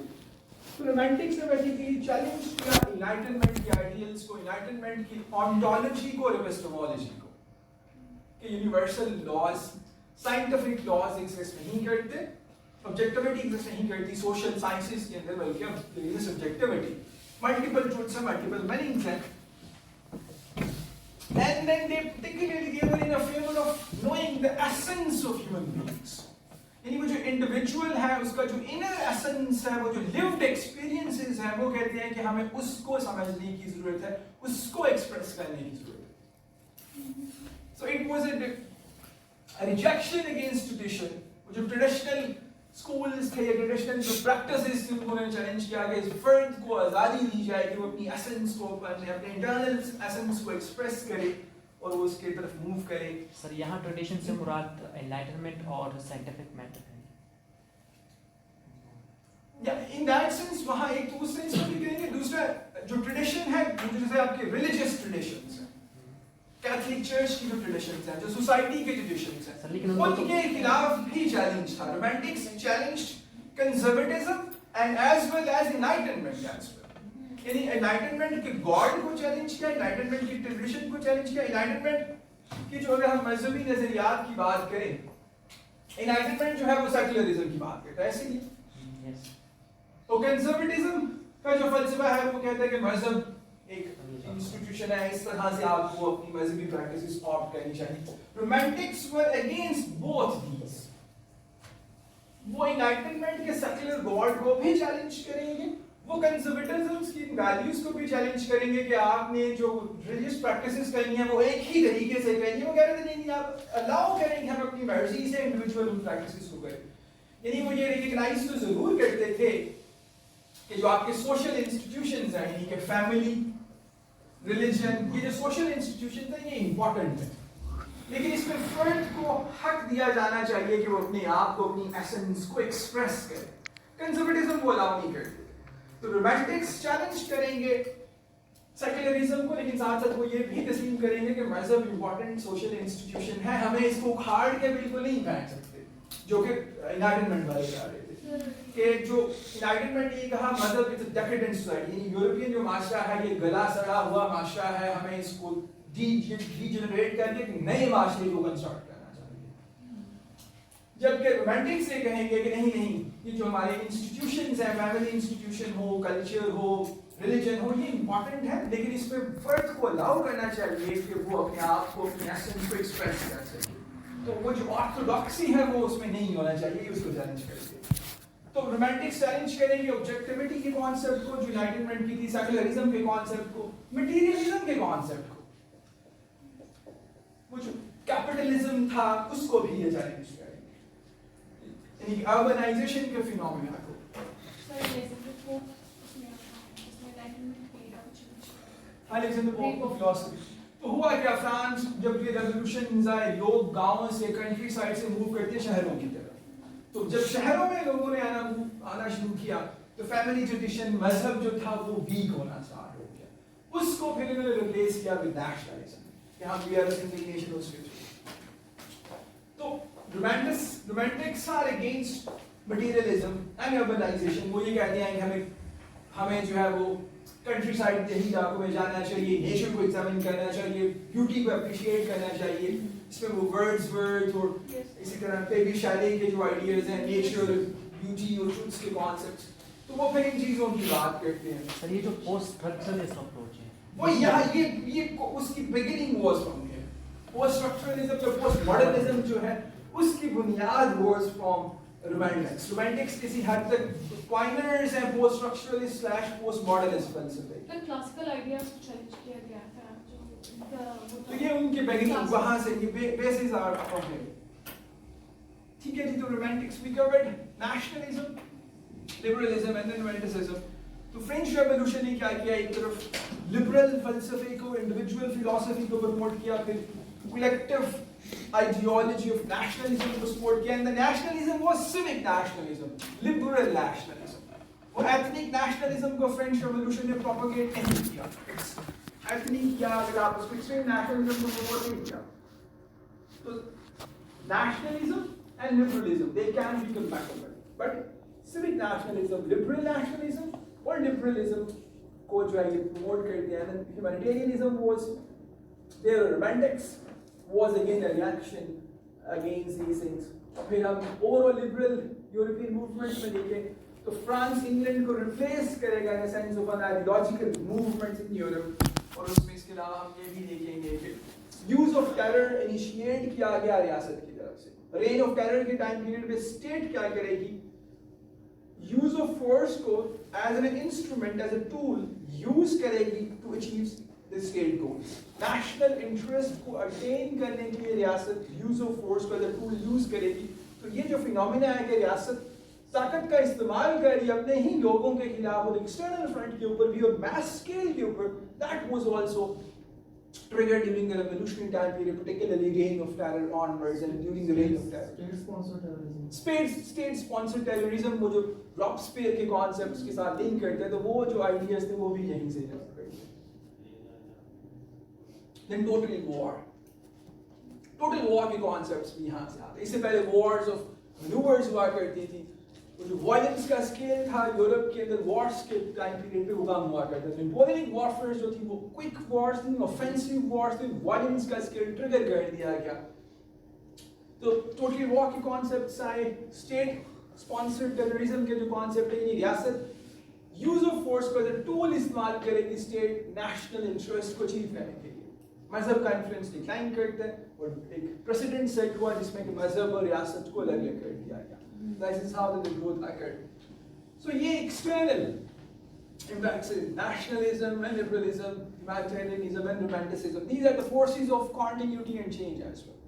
तो रोमांटिक्स ने बेसिकली चैलेंज किया एनलाइटनमेंट की आइडियल्स को, एनलाइटनमेंट की ऑन्टोलॉजी को और एपिस्टेमोलॉजी को, कि universal laws, scientific laws exist नहीं करते, ऑब्जेक्टिविटी एग्जिस्ट नहीं करती सोशल साइंसेस के अंदर, बल्कि अब there is subjectivity, multiple truths हैं, मल्टीपल मीनिंग्स हैं। And then they were in a favor of knowing the essence of human beings. यानी वो जो इंडिविजुअल है उसका जो इनर एसेंस है, वो जो लिव्ड एक्सपीरियंसेस है, वो कहते हैं कि हमें उसको समझने की जरूरत है, उसको एक्सप्रेस करने की जरूरत है। So it was a rejection against tradition. वो जो ट्रेडिशनल स्कूल्स थे या ट्रेडिशनल जो प्रैक्टिसेस थे उन्होंने चैलेंज किया कि इस फर्द को आज़ादी दी जाए कि वो अपनी एसेंस को, अपने इंटरनल एसेंस को एक्सप्रेस करे और वो उसके तरफ मूव करे। सर यहाँ ट्रेडिशन से मुराद एनलाइटनमेंट और साइंटिफिक मेथड है। या इन दैट सेंस वहाँ एक तो उस सेंस में भी कहेंगे, दूसरा जो ट्रेडिशन है वो जैसे आपके रिलीजियस ट्रेडिशंस हैं, कैथोलिक चर्च की जो ट्रेडिशंस हैं, जो सोसाइटी के ट्रेडिशंस हैं, उनके खिलाफ भी चैलेंज था। Romantics challenged conservatism and as well as enlightenment as well. यानी एनलाइटनमेंट के गॉड को चैलेंज किया, एनलाइटनमेंट की ट्रेडिशन को चैलेंज किया। एनलाइटनमेंट की जो अगर हम मजहबी नजरियात की बात करें, एनलाइटनमेंट जो है वो सेक्युलरिज्म की बात करता है, इसीलिए तो कंजर्वेटिज्म का जो फलसफा है वो कहता है कि मजहब एक इंस्टीट्यूशन है, इस तरह से आपको अपनी मजहबी प्रैक्टिसेस ऑप्ट करनी चाहिए। Romantics were against both these. वो एनलाइटनमेंट के सेक्युलर गॉड को भी चैलेंज करेंगे, वो कंजर्वेटिज्म की वैल्यूज को भी चैलेंज करेंगे कि आपने जो रिलीजियस प्रैक्टिसेस करनी है वो एक ही तरीके से करनी है। वो कह रहे थे नहीं, आप अलाउ करेंगे हम अपनी मर्जी से इंडिविजुअल उन प्रैक्टिसेस को करें। यानी वो ये रिकॉग्नाइज तो जरूर करते थे कि जो आपके सोशल इंस्टीट्यूशंस हैं, यानी कि फैमिली, रिलीजन, ये जो सोशल इंस्टीट्यूशंस हैं ये इंपॉर्टेंट है, दिया जाना चाहिए कि वो अपने आप को, अपनी एसेंस को एक्सप्रेस करे। कंजर्वेटिज्म वो अलाउ नहीं करते। तो रोमांटिक्स चैलेंज करेंगे सेक्युलरिज्म को, लेकिन साथ साथ वो ये भी तस्लीम करेंगे कि मजहब इंपॉर्टेंट सोशल इंस्टीट्यूशन है, हमें इसको उखाड़ के बिल्कुल नहीं फेंक सकते, जो कि इनलाइटनमेंट वाले कह रहे थे कि जो इनलाइटनमेंट ये कहा मजहब इट्स अ डेकेडेंट सोसाइटी, यानी यूरोपियन जो माशरा है ये गला सड़ा हुआ माशरा है, हमें इसको डीजनरेट करके एक नए माशरे को कंस्ट्रक्ट करना चाहिए। जबकि रोमांटिक्स ये कहेंगे कि नहीं नहीं, ये जो हमारे इंस्टीट्यूशंस हैं, फैमिली इंस्टीट्यूशन हो, कल्चर हो, रिलीजन हो, ये इंपॉर्टेंट है, लेकिन इसमें फर्द को अलाउ करना चाहिए कि वो अपने आप को, अपनी एसेंस को एक्सप्रेस कर सके। तो वो जो ऑर्थोडॉक्सी है वो उसमें नहीं होना चाहिए, उसको चैलेंज करेंगे। तो रोमांटिक्स चैलेंज करेंगे ऑब्जेक्टिविटी के कॉन्सेप्ट को, जो इनलाइटनमेंट की थी, सेक्युलरिज्म के कॉन्सेप्ट को, मटेरियलिज्म के कॉन्सेप्ट को, वो जो कैपिटलिज्म था उसको भी ये चैलेंज करेंगे, यानी अर्बनाइजेशन के फिनोमेना को। Alexander pope of philosophy. तो हुआ क्या, फ्रांस जब ये रेवोल्यूशंस आए, लोग गांवों से, कंट्री साइड से मूव करते शहरों की तरफ। तो जब शहरों में लोगों ने आना शुरू किया तो फैमिली ट्रेडिशन, मजहब जो था वो वीक होना स्टार्ट हो गया। उसको फिर इन्होंने रिप्लेस किया विद नेशनलिज्म कि हम we are a single nation और स्पिरिचुअल। तो romantics are against materialism and urbanisation. वो ये कहते हैं कि हमें जो है वो कंट्री साइड के ही इलाकों में जाना चाहिए, नेचर को एग्जामिन करना चाहिए, ब्यूटी को अप्रिशिएट करना चाहिए। इसमें वो वर्ड्सवर्थ और इसी तरह पेगी शैली के जो आइडियाज हैं, नेचर, ब्यूटी और ट्रुथ्स के कॉन्सेप्ट्स, तो वो फिर इन चीजों की बात करते हैं। सर ये जो पोस्ट स्ट्रक्चरलिस्ट अप्रोच है वो यहाँ ये उसकी beginning was from here. Post structuralism या पोस्ट मॉडर्निज्म जो है उसकी बुनियाद वाज फ्रॉम रोमांटिक्स। रोमांटिक्स किसी हद तक पॉइंटर्स हैं post structuralist slash post modernist फलसफे। फिर क्लासिकल आइडियाज को चैलेंज किया गया था तो ये उनकी बिगिनिंग वहां से, ये बेसिस आर फ्रॉम हियर। ठीक है जी, तो romantics we covered, nationalism, liberalism and then romanticism. तो फ्रेंच रेवोल्यूशन ने क्या किया, एक तरफ लिबरल फलसफे को, इंडिविजुअल फिलॉसफी को प्रमोट किया, फिर कलेक्टिव ideology of nationalism को support किया, and the nationalism was civic nationalism, liberal nationalism. वो ethnic nationalism को French Revolution ने propagate नहीं किया, ethnic क्या, अगर आप उसको extreme nationalism को promote नहीं किया, तो nationalism and liberalism they can be compatible, but civic nationalism, liberal nationalism और liberalism को जो है ये promote करते हैं, and humanitarianism was their romantics was again a reaction against these things. और फिर हम overall liberal European movement में देखें तो फ्रांस इंग्लैंड को रिप्लेस करेगा in the sense of an ideological movement in Europe। और उसमें इसके अलावा हम ये भी देखेंगे कि use of terror initiate किया गया रियासत की तरफ से। reign of terror के टाइम पीरियड में स्टेट क्या करेगी, use of force को as an instrument, as a tool use करेगी to achieve the state goals। national interest को attain करने के लिए रियासत use of force को as a tool use करेगी। तो ये जो फिनोमिना है कि रियासत ताकत का इस्तेमाल कर रही है अपने ही लोगों के खिलाफ और एक्सटर्नल फ्रंट के ऊपर भी और मैस स्केल के ऊपर, that was also triggered during the revolutionary time period, particularly reign of terror onwards and during the reign of terror। State-sponsored terrorism। State-sponsored terrorism वो जो रॉबस्पियर के कॉन्सेप्ट्स के साथ लिंक करते हैं, तो वो जो आइडियाज थे वो भी यहीं से डेवलप करते हैं। Then total war के कॉन्सेप्ट्स भी यहाँ से आते हैं। इससे पहले wars of maneuvers हुआ करती थी, वो जो वायलेंस का स्केल था यूरोप के अंदर वॉर्स के टाइम पीरियड पे वो काम हुआ करता था। नेपोलियनिक वॉरफेयर जो थी वो क्विक वॉर्स थी, ऑफेंसिव वॉर्स थी, वायलेंस का स्केल ट्रिगर कर दिया गया। तो टोटल वॉर के कॉन्सेप्ट्स आए, स्टेट स्पॉन्सर्ड टेररिज्म के जो कॉन्सेप्ट है, रियासत यूज ऑफ फोर्स को एज अ टूल इस्तेमाल करेगी स्टेट नेशनल इंटरेस्ट को अचीव करने के लिए। मजहब का इन्फ्लुएंस डिक्लाइन करता है और एक प्रेसिडेंट सेट हुआ जिसमें कि मजहब और रियासत को अलग अलग कर दिया गया। This is how the growth occurred. So ये external impacts है, nationalism and liberalism, humanitarianism and romanticism. These are the forces of continuity and change as well.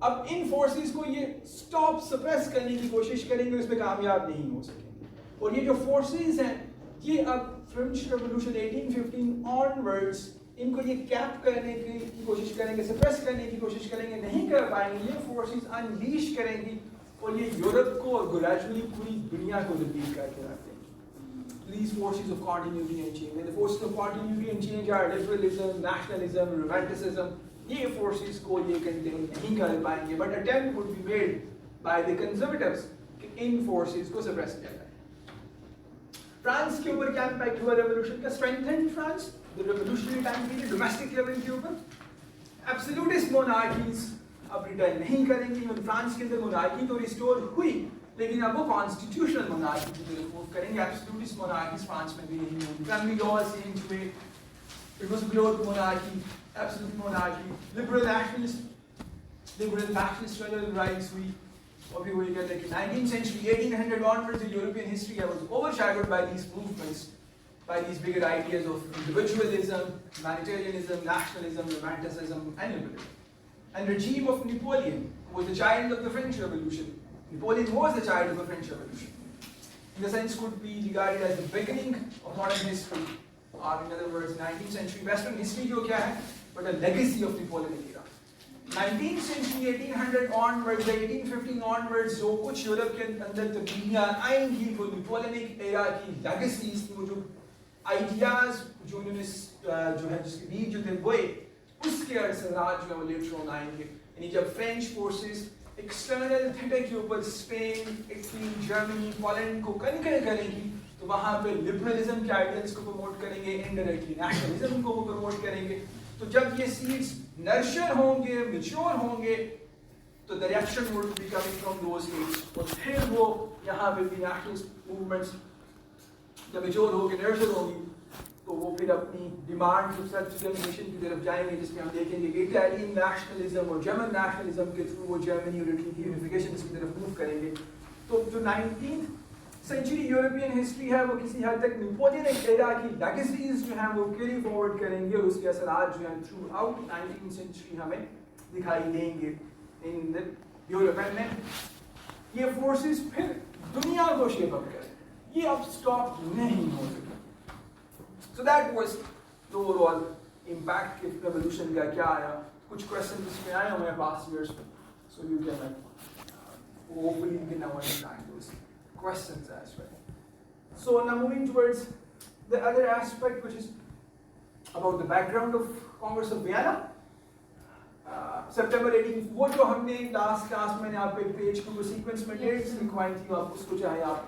अब इन forces को ये stop suppress करने की कोशिश करेंगे, उसमें कामयाब नहीं हो सकेंगे। और ये जो forces हैं, ये अब French Revolution 1815 onwards इनको ये कैप करने की कोशिश करेंगे, सप्रेस करने की कोशिश करेंगे, नहीं कर पाएंगे, ये फोर्सेस अनलीश करेंगी और ये यूरोप को और ग्रेजुअली पूरी दुनिया को रिपीट करके रख देंगे. These forces of continuity and change. And the forces of continuity and change are liberalism, nationalism, romanticism. ये forces को ये contain नहीं कर पाएंगे, but attempt would be made by the conservatives कि इन forces को suppress किया जाए. फ्रांस के ऊपर क्या impact हुआ revolution का? Strengthened France, the revolutionary time period, domestic level के ऊपर. Absolutist monarchies अब रिटर्न नहीं करेंगे. इवन फ्रांस के अंदर monarchy तो restore हुई, लेकिन अब वो कॉन्स्टिट्यूशनल मोनार्की की तरफ मूव करेंगे. एब्सोल्यूटिस्ट मोनार्कीज फ्रांस में भी नहीं होंगी. फैमिली लॉज चेंज हुए, it was below to monarchy, absolute monarchy. Liberal nationalist struggle rise हुई. और फिर वही कहते हैं कि 19th century 1800 onwards the European history was overshadowed by these movements, by these bigger ideas of individualism, humanitarianism, nationalism, romanticism and liberalism. And regime of Napoleon, who was the child of the French Revolution. Napoleon was the child of the French Revolution. In a sense, could be regarded as the beginning of modern history, or in other words, 19th century Western history जो क्या है, but a legacy of Napoleonic era. 19th century 1800 onwards, 1815 onwards, जो कुछ Europe के अंदर तब्दीलियां आएंगी, वो Napoleonic era की legacies थी, वो जो ideas जो उन्होंने जो है जिसके बीज जो थे बोए, उसके असरात जो है वो later on आएंगे. यानी जब French forces एक्सटर्नल थ्रेट के ऊपर स्पेन, इटली, जर्मनी, पोलैंड को कनकर करेंगी, तो वहाँ पे लिबरलिज्म के आइडियल्स को प्रमोट करेंगे, इनडायरेक्टली नेशनलिज्म को वो प्रमोट करेंगे. तो जब ये सीड्स नर्चर होंगे, मैच्योर होंगे, तो the reaction would be coming from those states. और फिर वो यहाँ पे भी नेशनलिस्ट मूवमेंट्स जब मैच्योर होंगे, नर्चर होंगी, तो वो फिर अपनी डिमांड ऑफ सेल्फ डिटरमिनेशन की तरफ जाएंगे, जिसमें हम देखेंगे कि इटालियन नेशनलिज्म और जर्मन नेशनलिज्म के थ्रू वो जर्मनी और इटली की यूनिफिकेशन की तरफ मूव करेंगे. तो जो 19th सेंचुरी यूरोपियन हिस्ट्री है, वो किसी हद तक नेपोलियनिक एरा की लेगेसीज जो हैं वो कैरी फॉरवर्ड करेंगे, और उसके असरात जो हैं थ्रू आउट 19th सेंचुरी हमें दिखाई देंगे इन द यूरोप. एंड ये फोर्सेस फिर दुनिया को शेप अप करें, ये अब स्टॉप नहीं हो सकता. So that was the overall impact of revolution का क्या आया. कुछ questions इसमें आए हमारे past years, so you can hopefully you can now understand those questions as well. So now moving towards the other aspect, which is about the background of Congress of Vienna. September 18, वो जो हमने last class में आपको एक page को sequence में dates लिखवाई थी, आप उसको चाहे आप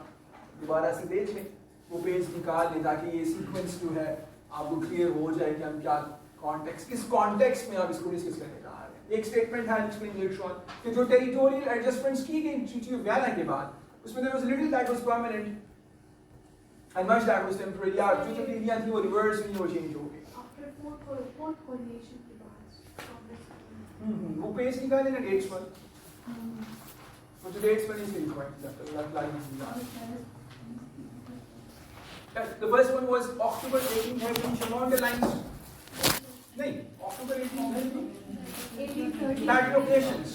दोबारा से देख लें, वो पेज निकाल लें, ताकि ये सीक्वेंस जो है आपको क्लियर हो जाए कि हम क्या कॉन्टेक्स्ट, किस कॉन्टेक्स्ट में आप इसको डिस्कस करने जा रहे हैं. एक स्टेटमेंट है एक्सप्लेन लेटर ऑन कि जो टेरिटोरियल एडजस्टमेंट्स की गई ट्रीटी ऑफ वियना के बाद, उसमें there was little that was permanent and much that was temporary. यार जो तब्दीलियां थी वो रिवर्स नहीं, वो चेंज हो गई. आफ्टर फोर्थ कोऑर्डिनेशन के बाद वो पेज निकाले ना डेट्स पर, वो जो डेट्स पर नहीं point that line. The first one was October 1830, Chaumont Alliance. नहीं, October 1830, Battle of Nations.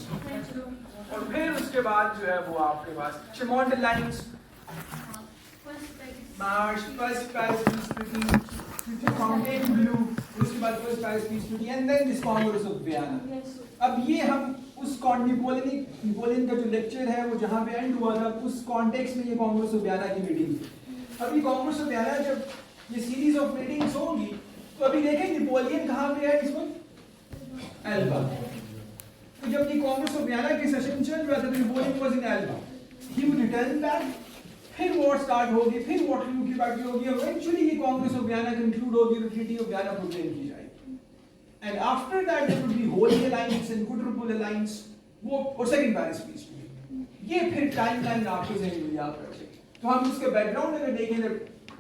और फिर उसके बाद जो है वो आपके पास Chaumont Alliance, March, first Paris Peace Treaty, Fontainebleau, उसके बाद first Paris Peace Treaty, and then this Congress of Vienna. अब ये हम उस नेपोलियन का जो लेक्चर है वो जहाँ पे एंड हुआ था, उस कॉन्टेक्स्ट में ये कांग्रेस ऑफ वियना की मीटिंग थी. अभी कांग्रेस ऑफ वियना जब ये सीरीज ऑफ मीटिंग्स होंगी, तो अभी देखें नेपोलियन कहाँ पे है इस वक्त? एल्बा. तो जब ये कांग्रेस ऑफ वियना के सेशन चल रहा था, तो Napoleon was in Elba. He would return back, फिर वॉर स्टार्ट होगी, फिर वाटरलू की बैटल होगी, और इवेंचुअली ये कांग्रेस ऑफ वियना कंक्लूड होगी, तो ट्रीटी ऑफ वियना प्रोक्लेम की जाएगी. And after that there would be Holy Alliance and Quadruple Alliance, वो और सेकंड पेरिस पीस. ये फिर टाइमलाइन आपके जहन में याद रखें. तो हम उसके बैकग्राउंड अगर देखें,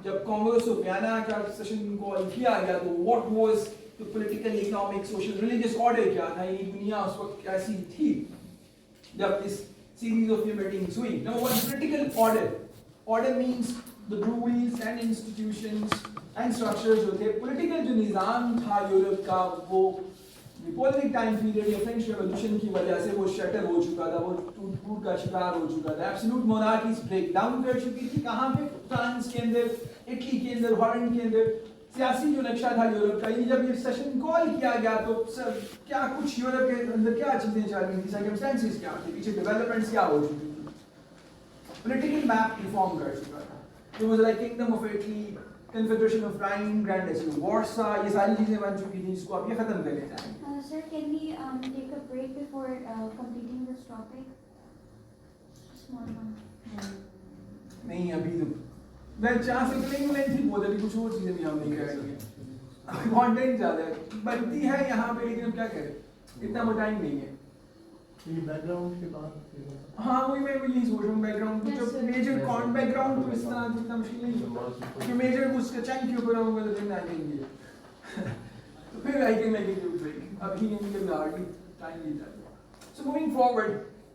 जब कांग्रेस ऑफ वियना का सेशन कॉल किया गया, तो what was the political, economic, social, religious order क्या था, ये दुनिया उस वक्त कैसी थी जब इस सीरीज ऑफ मीटिंग्स हुई. Now what is political order? Order means the rules and institutions and structures जो थे, पॉलिटिकल जो निजाम था यूरोप का, वो नेपोलियनिक टाइम पीरियड या फ्रेंच रेवोल्यूशन की वजह से वो शटर हो चुका था, वो टूट का शिकार हो चुका था. एब्सोल्यूट मोनार्कीज ब्रेक डाउन कर चुकी थी. कहाँ पे? फ्रांस के अंदर, इटली के अंदर, हॉलैंड के अंदर. सियासी जो नक्शा था यूरोप का, ये जब ये सेशन कॉल किया गया तो सर क्या कुछ यूरोप के अंदर क्या चीजें चल रही थी, सर्कमस्टेंसेस क्या थे, पीछे डेवलपमेंट्स क्या हो चुकी थी, पॉलिटिकल मैप रिफॉर्म कर चुका था। It was like Kingdom of Italy, Confederation of Rhine, Grand Duchy of Warsaw, ये सारी चीजें बन चुकी थी जिसको आप ये खत्म कर लेना है। Sir, can we take a break before completing this topic? Small one. नहीं अभी तो मैं चाह सकते हैं लेंथ ही बहुत है, कुछ और चीजें भी हम नहीं करेंगे, कंटेंट ज्यादा है, बनती है यहाँ पे, लेकिन हम क्या करें, इतना वो टाइम नहीं है। ये बैकग्राउंड के बाद हाँ वही मैं यही सोच रहा हूँ, बैकग्राउंड Yes, जो sir. मेजर कॉन बैकग्राउंड तो इस तरह जितना मुश्किल नहीं है, जो मेजर उसका चंक के ऊपर होगा तो दिन आएंगे तो फिर I can make it break, अभी नहीं निकल हार्डली टाइम नहीं जाता। सो मूविंग फॉरवर्ड,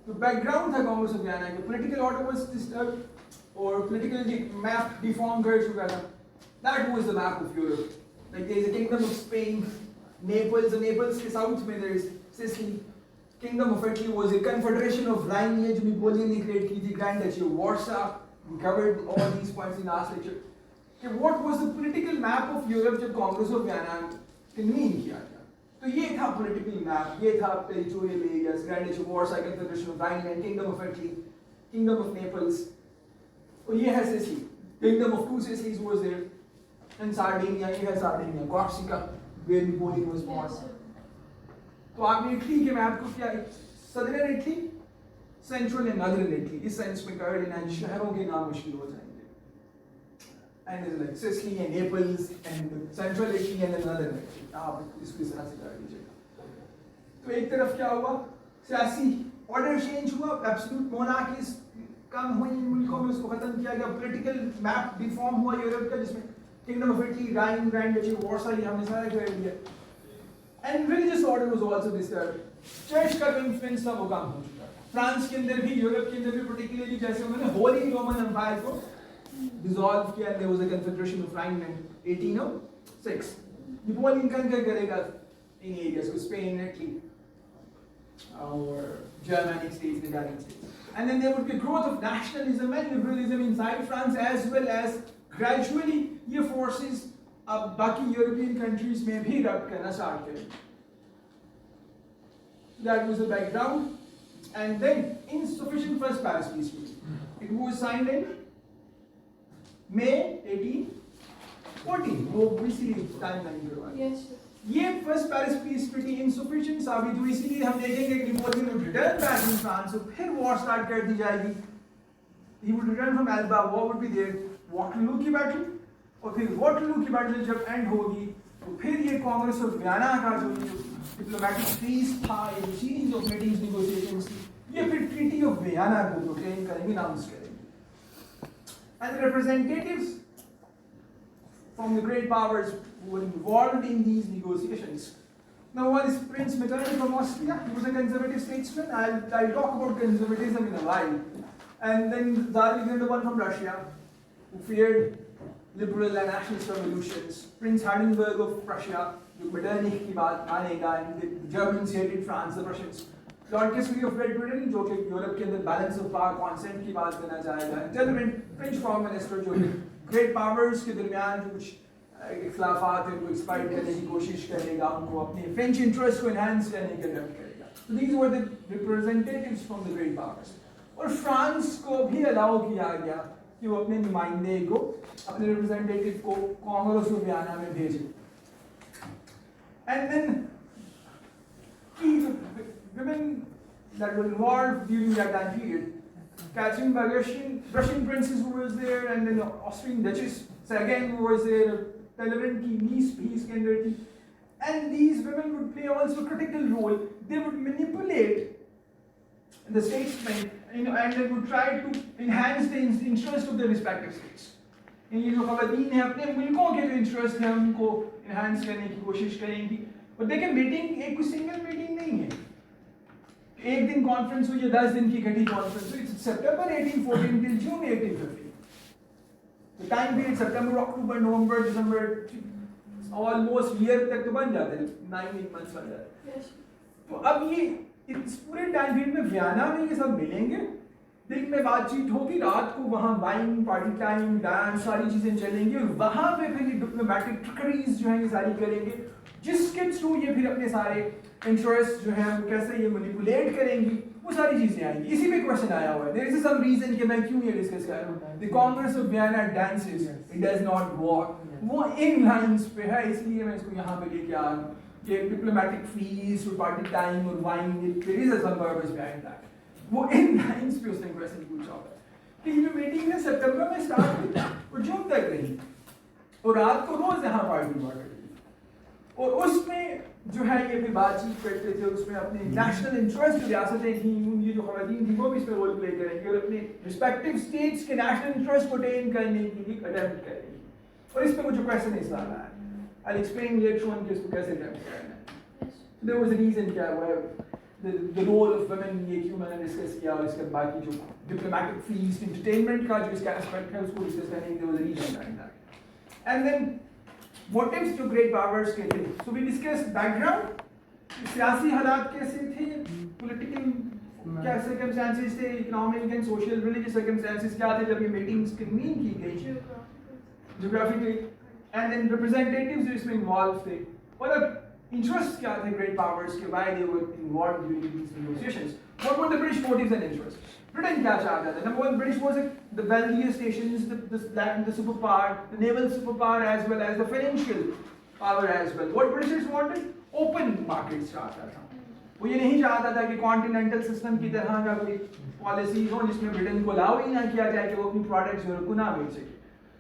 तो बैकग्राउंड था कांग्रेस ऑफ वियना का, पॉलिटिकल ऑर्डर वाज डिस्टर्ब और पॉलिटिकल मैप डिफॉर्म कर चुका था। That was the map of Europe, like there is a Kingdom of Spain, Naples, Naples के साउथ में there is Sicily, Kingdom of Italy was a confederation of Rhine, ये जो Napoleon ने create की थी, Grand Duchy of Warsaw, we covered all these points in last lecture. कि what was the political map of Europe जब Congress of Vienna convene किया गया, तो ये था political map, ये था territorial areas, Grand Duchy of Warsaw, confederation of Rhineland, Kingdom of Italy, Kingdom of Naples, और ये है Sicily, Kingdom of two Sicilies was there, and Sardinia, ये है Sardinia, Corsica, where Napoleon was born. Yes, sir. तो आपने Italy के map को क्या, southern Italy, central and northern Italy इस सेंस में कर लेना, शहरों के नाम मुश्किल हो जाएंगे, and is like Sicily and Naples and central Italy and northern Italy, आप इसको इस तरह से कर लीजिएगा। तो एक तरफ क्या हुआ, सियासी ऑर्डर चेंज हुआ, एब्सोल्यूट मोनार्कीज कम हुई इन मुल्कों में, उसको खत्म किया गया, पॉलिटिकल मैप डिफॉर्म हुआ यूरोप का, जिसमें Kingdom of Italy, Rhine, Grand Duchy of Warsaw, ये हमने सारा कर लिया। And religious order was also disturbed. Church का जो इन्फ्लुएंस था वो कम हो चुका था। फ्रांस के अंदर भी, यूरोप के अंदर भी, पर्टिकुलरली जैसे उन्होंने होली रोमन एम्पायर को डिसॉल्व किया, there was a confederation of Rhineland 1806. Napoleon कंकर करेगा इन एरियाज को, स्पेन, इटली और Germanic states, Italian states. And then there would be growth of nationalism and liberalism inside France, as well as gradually ये forces अब बाकी European countries में भी रब करना स्टार्ट करें। That was the background, and then insufficient first Paris Peace Treaty. It was signed in May 1814. वो इसीलिए टाइमलाइन करवाया। Yes, sir. ये first Paris peace treaty insufficient साबित हुई, इसीलिए हम देखेंगे कि Napoleon would return back in France, तो फिर वॉर स्टार्ट कर दी जाएगी। He would return from Elba, war would be there, Waterloo की बैटल, और फिर वाटरलू की बैटल जब एंड होगी तो फिर ये कांग्रेस ऑफ वियना का जो डिप्लोमेटिक पीस था, ये सीरीज ऑफ मीटिंग्स, नेगोशिएशंस थी, ये फिर ट्रीटी ऑफ वियना को प्रोक्लेम करेंगे, अनाउंस करेंगे। And representatives from the great powers who were involved in these negotiations. Now one is Prince Metternich from Austria. He was a conservative statesman. I'll talk about conservatism in a while. And then Tsar Alexander I from Russia, who feared liberal and nationalist revolutions. Prince Hardenberg of Prussia, जो Metternich की बात मानेगा, and the Germans hated France, the Russians. Lord Casimir of Great Britain, जो कि Europe के अंदर balance of power consent की बात करना चाहेगा, Tolerant French Foreign Minister, जो कि ग्रेट पावर्स के दरमियान जो कुछ इख्लाफात हैं उनको एक्सपाइट करने की कोशिश करेगा, उनको अपने फ्रेंच इंटरेस्ट को एनहांस करने के लिए करेगा। So these were the representatives from the great powers. और फ्रांस को भी अलाउ किया गया कि वो अपने नुमाइंदे को, अपने रिप्रेजेंटेटिव को कांग्रेस ऑफ वियना में भेजे। And then key women that were involved during that time period, Catherine Bagration, Russian princess who was there, and then the Austrian Duchess, Sergen who was there, Tolerant की niece भी इसके अंदर थी, and these women would play also a critical role. They would manipulate the statesmen, and they would try to enhance the interest of their respective states. ये जो ख़वातीन हैं अपने मुल्कों के जो इंटरेस्ट हैं उनको enhance करने की कोशिश करेंगी। और देखिए मीटिंग एक कोई सिंगल मीटिंग नहीं है, एक दिन कॉन्फ्रेंस हुई, 10 दिन की घटी कॉन्फ्रेंस हुई, सितंबर 1814 till June 1815। तो टाइम पीरियड सितंबर, अक्टूबर, नवंबर, दिसंबर, ऑलमोस्ट ईयर तक तो बन जाते हैं, 9 मंथ्स बन जाते हैं। Yes. तो अब ये इस पूरे टाइम पीरियड में वियना में ये सब मिलेंगे, दिन में बातचीत होगी, रात को वहाँ वाइन पार्टी टाइम डांस सारी चीजें चलेंगी और वहाँ पे फिर ये डिप्लोमेटिक ट्रिकरीज जो है ये सारी करेंगे, जिसके थ्रू ये फिर अपने सारे इंटरेस्ट जो है वो कैसे ये मैनिपुलेट करेंगी, वो सारी चीजें आएंगी। इसी पे क्वेश्चन आया हुआ है, देयर इज सम रीजन कि मैं क्यों ये डिस्कस कर रहा हूँ। The Congress of Vienna dances, it does not work, वो इन लाइंस पे है, इसलिए मैं इसको यहाँ पे लेके आ रहा हूँ कि डिप्लोमेटिक फीस और पार्टी टाइम और wine, there is some purpose behind that. वो इन लाइंस पे उसने क्वेश्चन पूछा होगा कि ये मीटिंग है सितंबर में स्टार्ट हुई और जून तक रही और रात को रोज यहाँ पार्टी हुआ करती थी और उसमें जो है ये भी बातचीत करते थे, उसमें अपने नेशनल इंटरेस्ट जो रियासतें थी, ये जो खवातीन थी वो भी इसमें रोल प्ले करेंगे और अपने रिस्पेक्टिव स्टेट्स के नेशनल इंटरेस्ट को अटेन करने की भी अटेम्प्ट करेंगी। और इसमें मुझे क्वेश्चन इस बार आया, I'll explain later on कि इसको कैसे अटेम्प्ट करना है। So there was a reason क्या हुआ, the role of women ये क्यों मैंने डिस्कस किया और इसके बाकी जो डिप्लोमेटिक फीस एंटरटेनमेंट का जो इसका एस्पेक्ट है उसको डिस्कस करने के लिए reason behind that। And then motives जो great powers के थे, so we discussed background, सियासी हालात कैसे थे, political क्या circumstances थे, economic and social religious circumstances क्या थे जब ये meetings convene की गई, geographical, and then representatives जो इसमें involved थे, और अब interests क्या थे great powers के, why they were involved during these negotiations, what were the British motives and interests, Britain क्या चाहता था, number one, British was the wealthiest nations, the superpower, the naval superpower as well as the financial power as well, what Britishers wanted, open markets चाहता था, वो ये नहीं चाहता था कि कॉन्टिनेंटल सिस्टम की तरह का कोई पॉलिसी हो जिसमें ब्रिटेन को अलाउ ही ना किया जाए कि वो अपनी प्रोडक्ट्स यूरोप को ना बेच सके,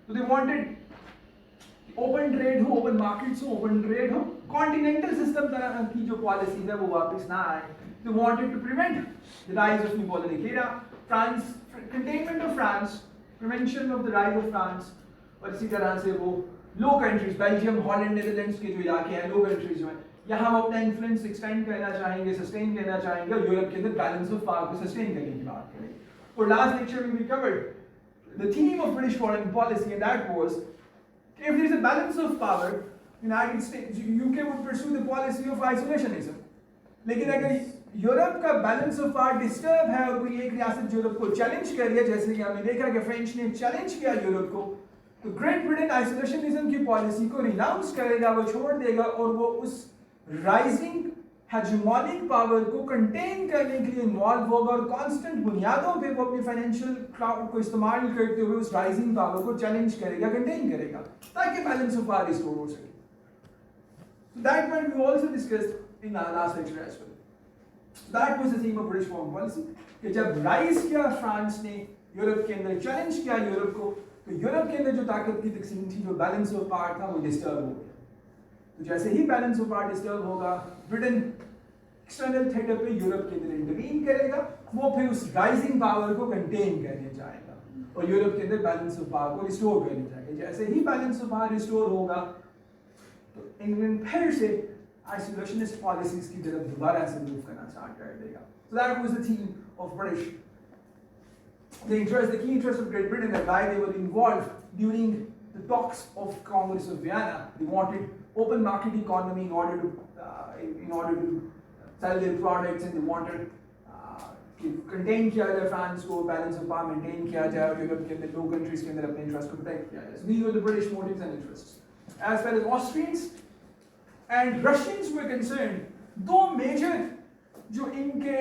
तो दे वांटेड ओपन ट्रेड हो, ओपन मार्केट्स हो, ओपन ट्रेड हो, कॉन्टिनेंटल सिस्टम तरह की जो पॉलिसीज है वो वापस ना आए, they wanted to prevent the rise of Napoleon era, France, containment of France, prevention of the rise of France, और इसी तरह से वो low countries, Belgium, Holland, Netherlands के जो इलाके हैं, लो कंट्रीज जो हैं, यहाँ हम अपना इन्फ्लुएंस एक्सटेंड करना चाहेंगे, सस्टेन करना चाहेंगे, और यूरोप के अंदर बैलेंस ऑफ पावर को सस्टेन करने की बात करेंगे। और लास्ट लेक्चर में we covered the theme of British foreign policy, and that was if there is a balance of power, United States, UK would pursue the policy of isolationism. लेकिन अगर Europe का balance of power disturb है और कोई एक रियासत Europe को challenge कर रही है, जैसे कि हमने देखा कि फ्रेंच ने चैलेंज किया यूरोप को, तो ग्रेट ब्रिटेन आइसोलेशनिज्म की पॉलिसी को रिनाउंस करेगा, वो छोड़ देगा और वो उस राइजिंग हेजेमोनिक पावर को कंटेन करने के लिए इन्वॉल्व होगा और कांस्टेंट बुनियादों पे वो अपनी फाइनेंशियल क्लाउड को इस्तेमाल करते हुए उस राइजिंग पावर को चैलेंज करेगा, कंटेन करेगा, ताकि बैलेंस ऑफ पावर रिस्टोर हो सके। So that point we also discussed in our last lecture as well. That was the theme of British foreign policy कि जब राइज किया फ्रांस ने यूरोप के अंदर, चैलेंज किया यूरोप को, तो यूरोप के अंदर जो ताकत की तकसीम थी, जो बैलेंस ऑफ पावर था, वो डिस्टर्ब हो गया। तो जैसे ही बैलेंस ऑफ पावर डिस्टर्ब होगा, ब्रिटेन एक्सटर्नल थिएटर पे यूरोप के अंदर इंटरवीन करेगा, वो फिर उस राइजिंग पावर को कंटेन करने जाएगा और यूरोप के अंदर बैलेंस ऑफ पावर को रिस्टोर करने जाएगा। जैसे ही बैलेंस ऑफ पावर रिस्टोर होगा तो इंग्लैंड फिर से आइसोलेशनिस्ट पॉलिसीज की तरफ दोबारा से मूव करना स्टार्ट कर देगा। So that was the theme of British, the key interest of Great Britain, and why they were involved during the talks of Congress of Vienna. They wanted open market economy in order to sell their products, and they wanted contain किया जाए France को, balance of power maintain किया जाए और Europe के अंदर लो countries के अंदर अपने इंटरेस्ट को प्रोटेक्ट किया जाए। So these were the British motives and interests. As far as Austrians and Russians were concerned, दो मेजर जो इनके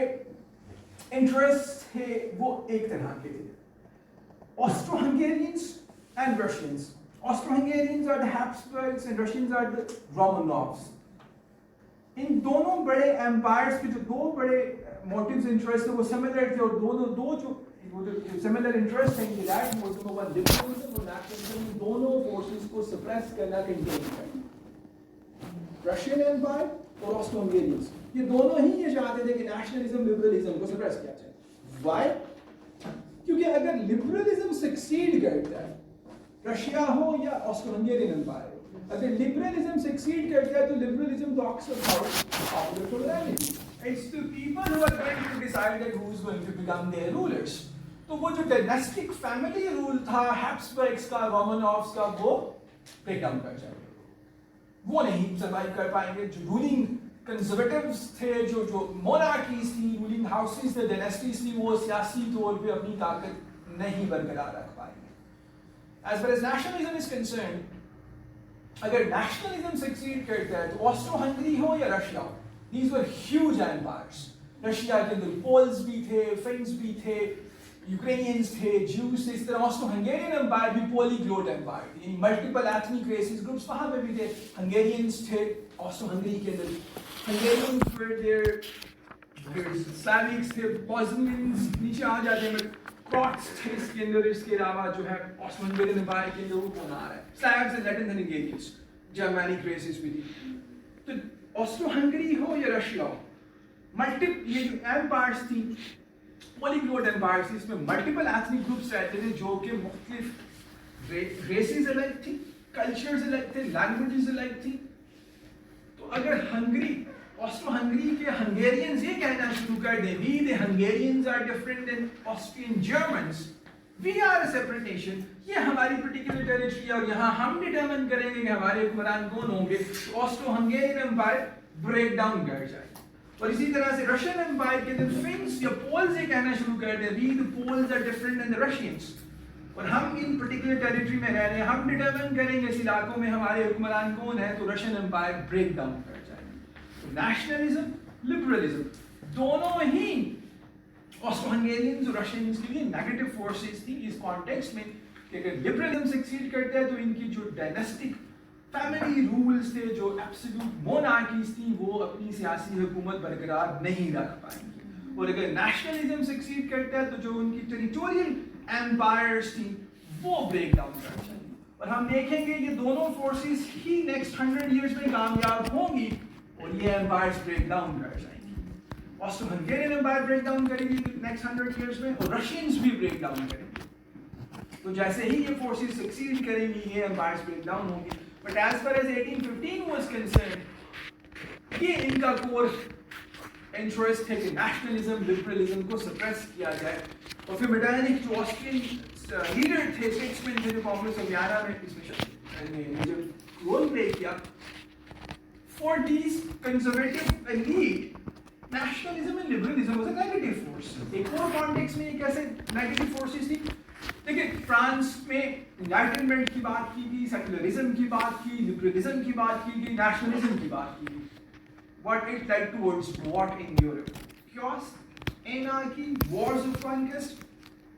इंटरेस्ट थे वो एक तरह के थे, Austro-Hungarians and Russians. Austro-Hungarians are the Habsburgs and Russians are the Romanovs. इन दोनों बड़े एम्पायर्स के जो दो बड़े मोटिव्स इंटरेस्ट थे वो सिमिलर थे, और दो जो सिमिलर इंटरेस्ट हैं कि that was number one liberalism और नेशनलिज्म, दोनों फोर्सेस को सप्रेस करना, कंटेन करना। रशियन एम्पायर और ऑस्ट्रो-हंगेरियंस ये दोनों ही ये चाहते थे कि नेशनलिज्म लिबरलिज्म को सप्रेस किया जाए। व्हाई? क्योंकि अगर लिबरलिज्म सक्सीड करता है, रशिया हो या ऑस्ट्रो-हंगेरियन एम्पायर, अगर लिबरलिज्म सक्सीड करता है तो liberalism talks about popular sovereignty, it's the people who are going to decide that who is going to become their rulers. तो वो जो डायनेस्टिक फैमिली रूल था हैब्सबर्ग्स का, रोमानोव्स का, वो ब्रेक डाउन कर जाएगा, वो नहीं सर्वाइव कर पाएंगे। जो रूलिंग कंजर्वेटिव्स थे, जो मोनार्कीज थी, रूलिंग हाउसेस थे, डायनेस्टीज थी, वो सियासी तौर पे अपनी ताकत नहीं बरकरार रख पाएंगे. As far as nationalism is concerned, अगर nationalism succeed करता है तो ऑस्ट्रो-हंगरी हो या रशिया हो, these were huge empires. Russia के अंदर पोल्स भी थे, फ्रेंच भी थे, यूक्रेनियंस थे, ज्यूस थे. इस तरह ऑस्ट्रो-हंगेरियन एम्पायर भी पॉलीग्लोट एम्पायर थी, यानी मल्टीपल एथनिक रेसेस ग्रुप्स वहां पे भी थे. हंगेरियंस थे ऑस्ट्रो-हंगरी के अंदर, हंगेरियंस were there, फिर स्लाविक्स थे, बॉस्नियंस नीचे आ जाते हैं, क्रॉट्स थे इसके अंदर. इसके अलावा जो है ऑस्ट्रो-हंगेरियन एम्पायर के अंदर वो कौन आ रहा है, Slavs and Latin Hungarians, Germanic races भी थी. तो ऑस्ट्रो-हंगरी हो या रशिया हो, ये जो एम्पायर्स थी पॉलीग्लोट एम्पायर्स थी, इसमें मल्टीपल एथनिक ग्रुप्स रहते थे जो कि मुख्तलिफ रेसेस अलग थी, कल्चर्स अलग थे, लैंग्वेजेस अलग थी. तो अगर हंगरी ऑस्ट्रो-हंगरी के हंगेरियंस ये कहना शुरू कर दें, we the Hungarians are different than Austrian Germans, we are a separate nation, ये हमारी पर्टिकुलर टेरिटरी है और यहाँ हम डिटरमिन करेंगे कि हमारे हुक्मरान कौन होंगे, तो ऑस्ट्रो-हंगेरियन एम्पायर ब्रेक डाउन कर जाए. और इसी तरह से रशियन एम्पायर के अंदर फिन्स या पोल्स ये कहना शुरू कर दें, we the Poles are different than the Russians, और हम इन पर्टिकुलर टेरिटरी में रह रहे हैं, हम डिटरमिन करेंगे इस इलाकों में हमारे हुक्मरान कौन है, तो रशियन एम्पायर ब्रेक डाउन कर जाएगा. तो नेशनलिज्म, लिबरलिज्म दोनों ही ऑस्ट्रो-हंगेरियंस और रशियंस के लिए नेगेटिव फोर्सेस थी इस कॉन्टेक्स्ट में कि अगर लिबरलिज्म सक्सीड करता है तो इनकी जो डायनेस्टिक फैमिली रूल्स थे, जो एब्सोल्यूट मोनार्कीज थी, वो अपनी सियासी हुकूमत बरकरार नहीं रख पाएंगी. और अगर नेशनलिज्म सक्सीड करता है तो जो उनकी टेरिटोरियल एम्पायर्स थी वो ब्रेक डाउन कर जाएंगी. और हम देखेंगे ये दोनों फोर्सेस ही नेक्स्ट 100 इयर्स में कामयाब होंगी और ये एम्पायर्स ब्रेक डाउन कर जाएंगी. ऑस्ट्रो-हंगेरियन एम्पायर ब्रेक डाउन करेगी नेक्स्ट 100 इयर्स में और रशियंस भी ब्रेक डाउन करेंगे. तो जैसे ही ये फोर्सेस सक्सीड करेंगी ये एम्पायर्स ब्रेक डाउन होंगी. But as far as 1815 was concerned, ये इनका कोर इंटरेस्ट है कि नेशनलिज्म, लिबरलिज्म को सप्रेस किया जाए. और फिर मेटरनिख जो ऑस्ट्रियन लीडर थे, स्टेट्समैन थे, जो कांग्रेस ऑफ वियना में इसमें जो रोल प्ले किया, for these conservative elite, nationalism and liberalism was a negative force. एक और कॉन्टेक्स्ट में ये कैसे नेगेटिव फोर्सेस थी. देखिए फ्रांस में एनलाइटनमेंट की बात की गई, सेक्युलरिज्म की बात की, लिबरलिज्म की बात की गई, नेशनलिज्म की बात की गई. What it led towards what in Europe? Chaos, anarchy, wars of conquest,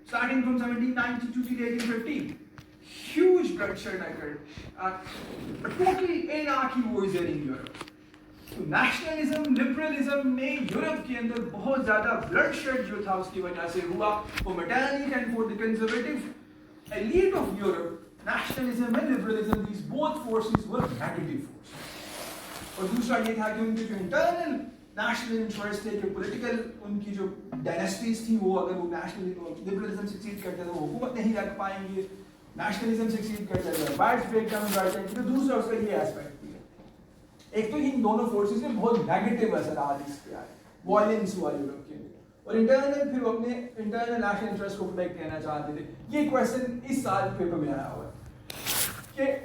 starting from 1792 till 1815. Huge bloodshed occurred. A total anarchy was there in Europe. तो नेशनलिज्म, लिबरलिज्म ने यूरोप के अंदर बहुत ज्यादा ब्लडशेड जो था उसकी वजह से हुआ. For Metternich and for the conservative elite of Europe, nationalism and liberalism, these both forces were negative force. और दूसरा ये था कि उनके जो इंटरनल नेशनल इंटरेस्ट थे, जो पॉलिटिकल उनकी जो डायनेस्टीज थी, वो अगर वो नेशनल लिबरलिज्म सक्सीड करते तो वो हुकूमत नहीं रख पाएंगे, नेशनलिज्म सक्सीड करते तो एम्पायर्स ब्रेक डाउन कर जाएंगे. तो दूसरा उसका ये एस्पेक्ट. एक तो इन दोनों फोर्सेस में बहुत नेगेटिव असर आ इसके आए, वॉयलेंस हुआ यूरोप के अंदर. और इंटरनल फिर वो अपने इंटरनल नेशनल इंटरेस्ट को प्रोटेक्ट करना चाहते थे. ये क्वेश्चन इस साल पेपर में आया हुआ है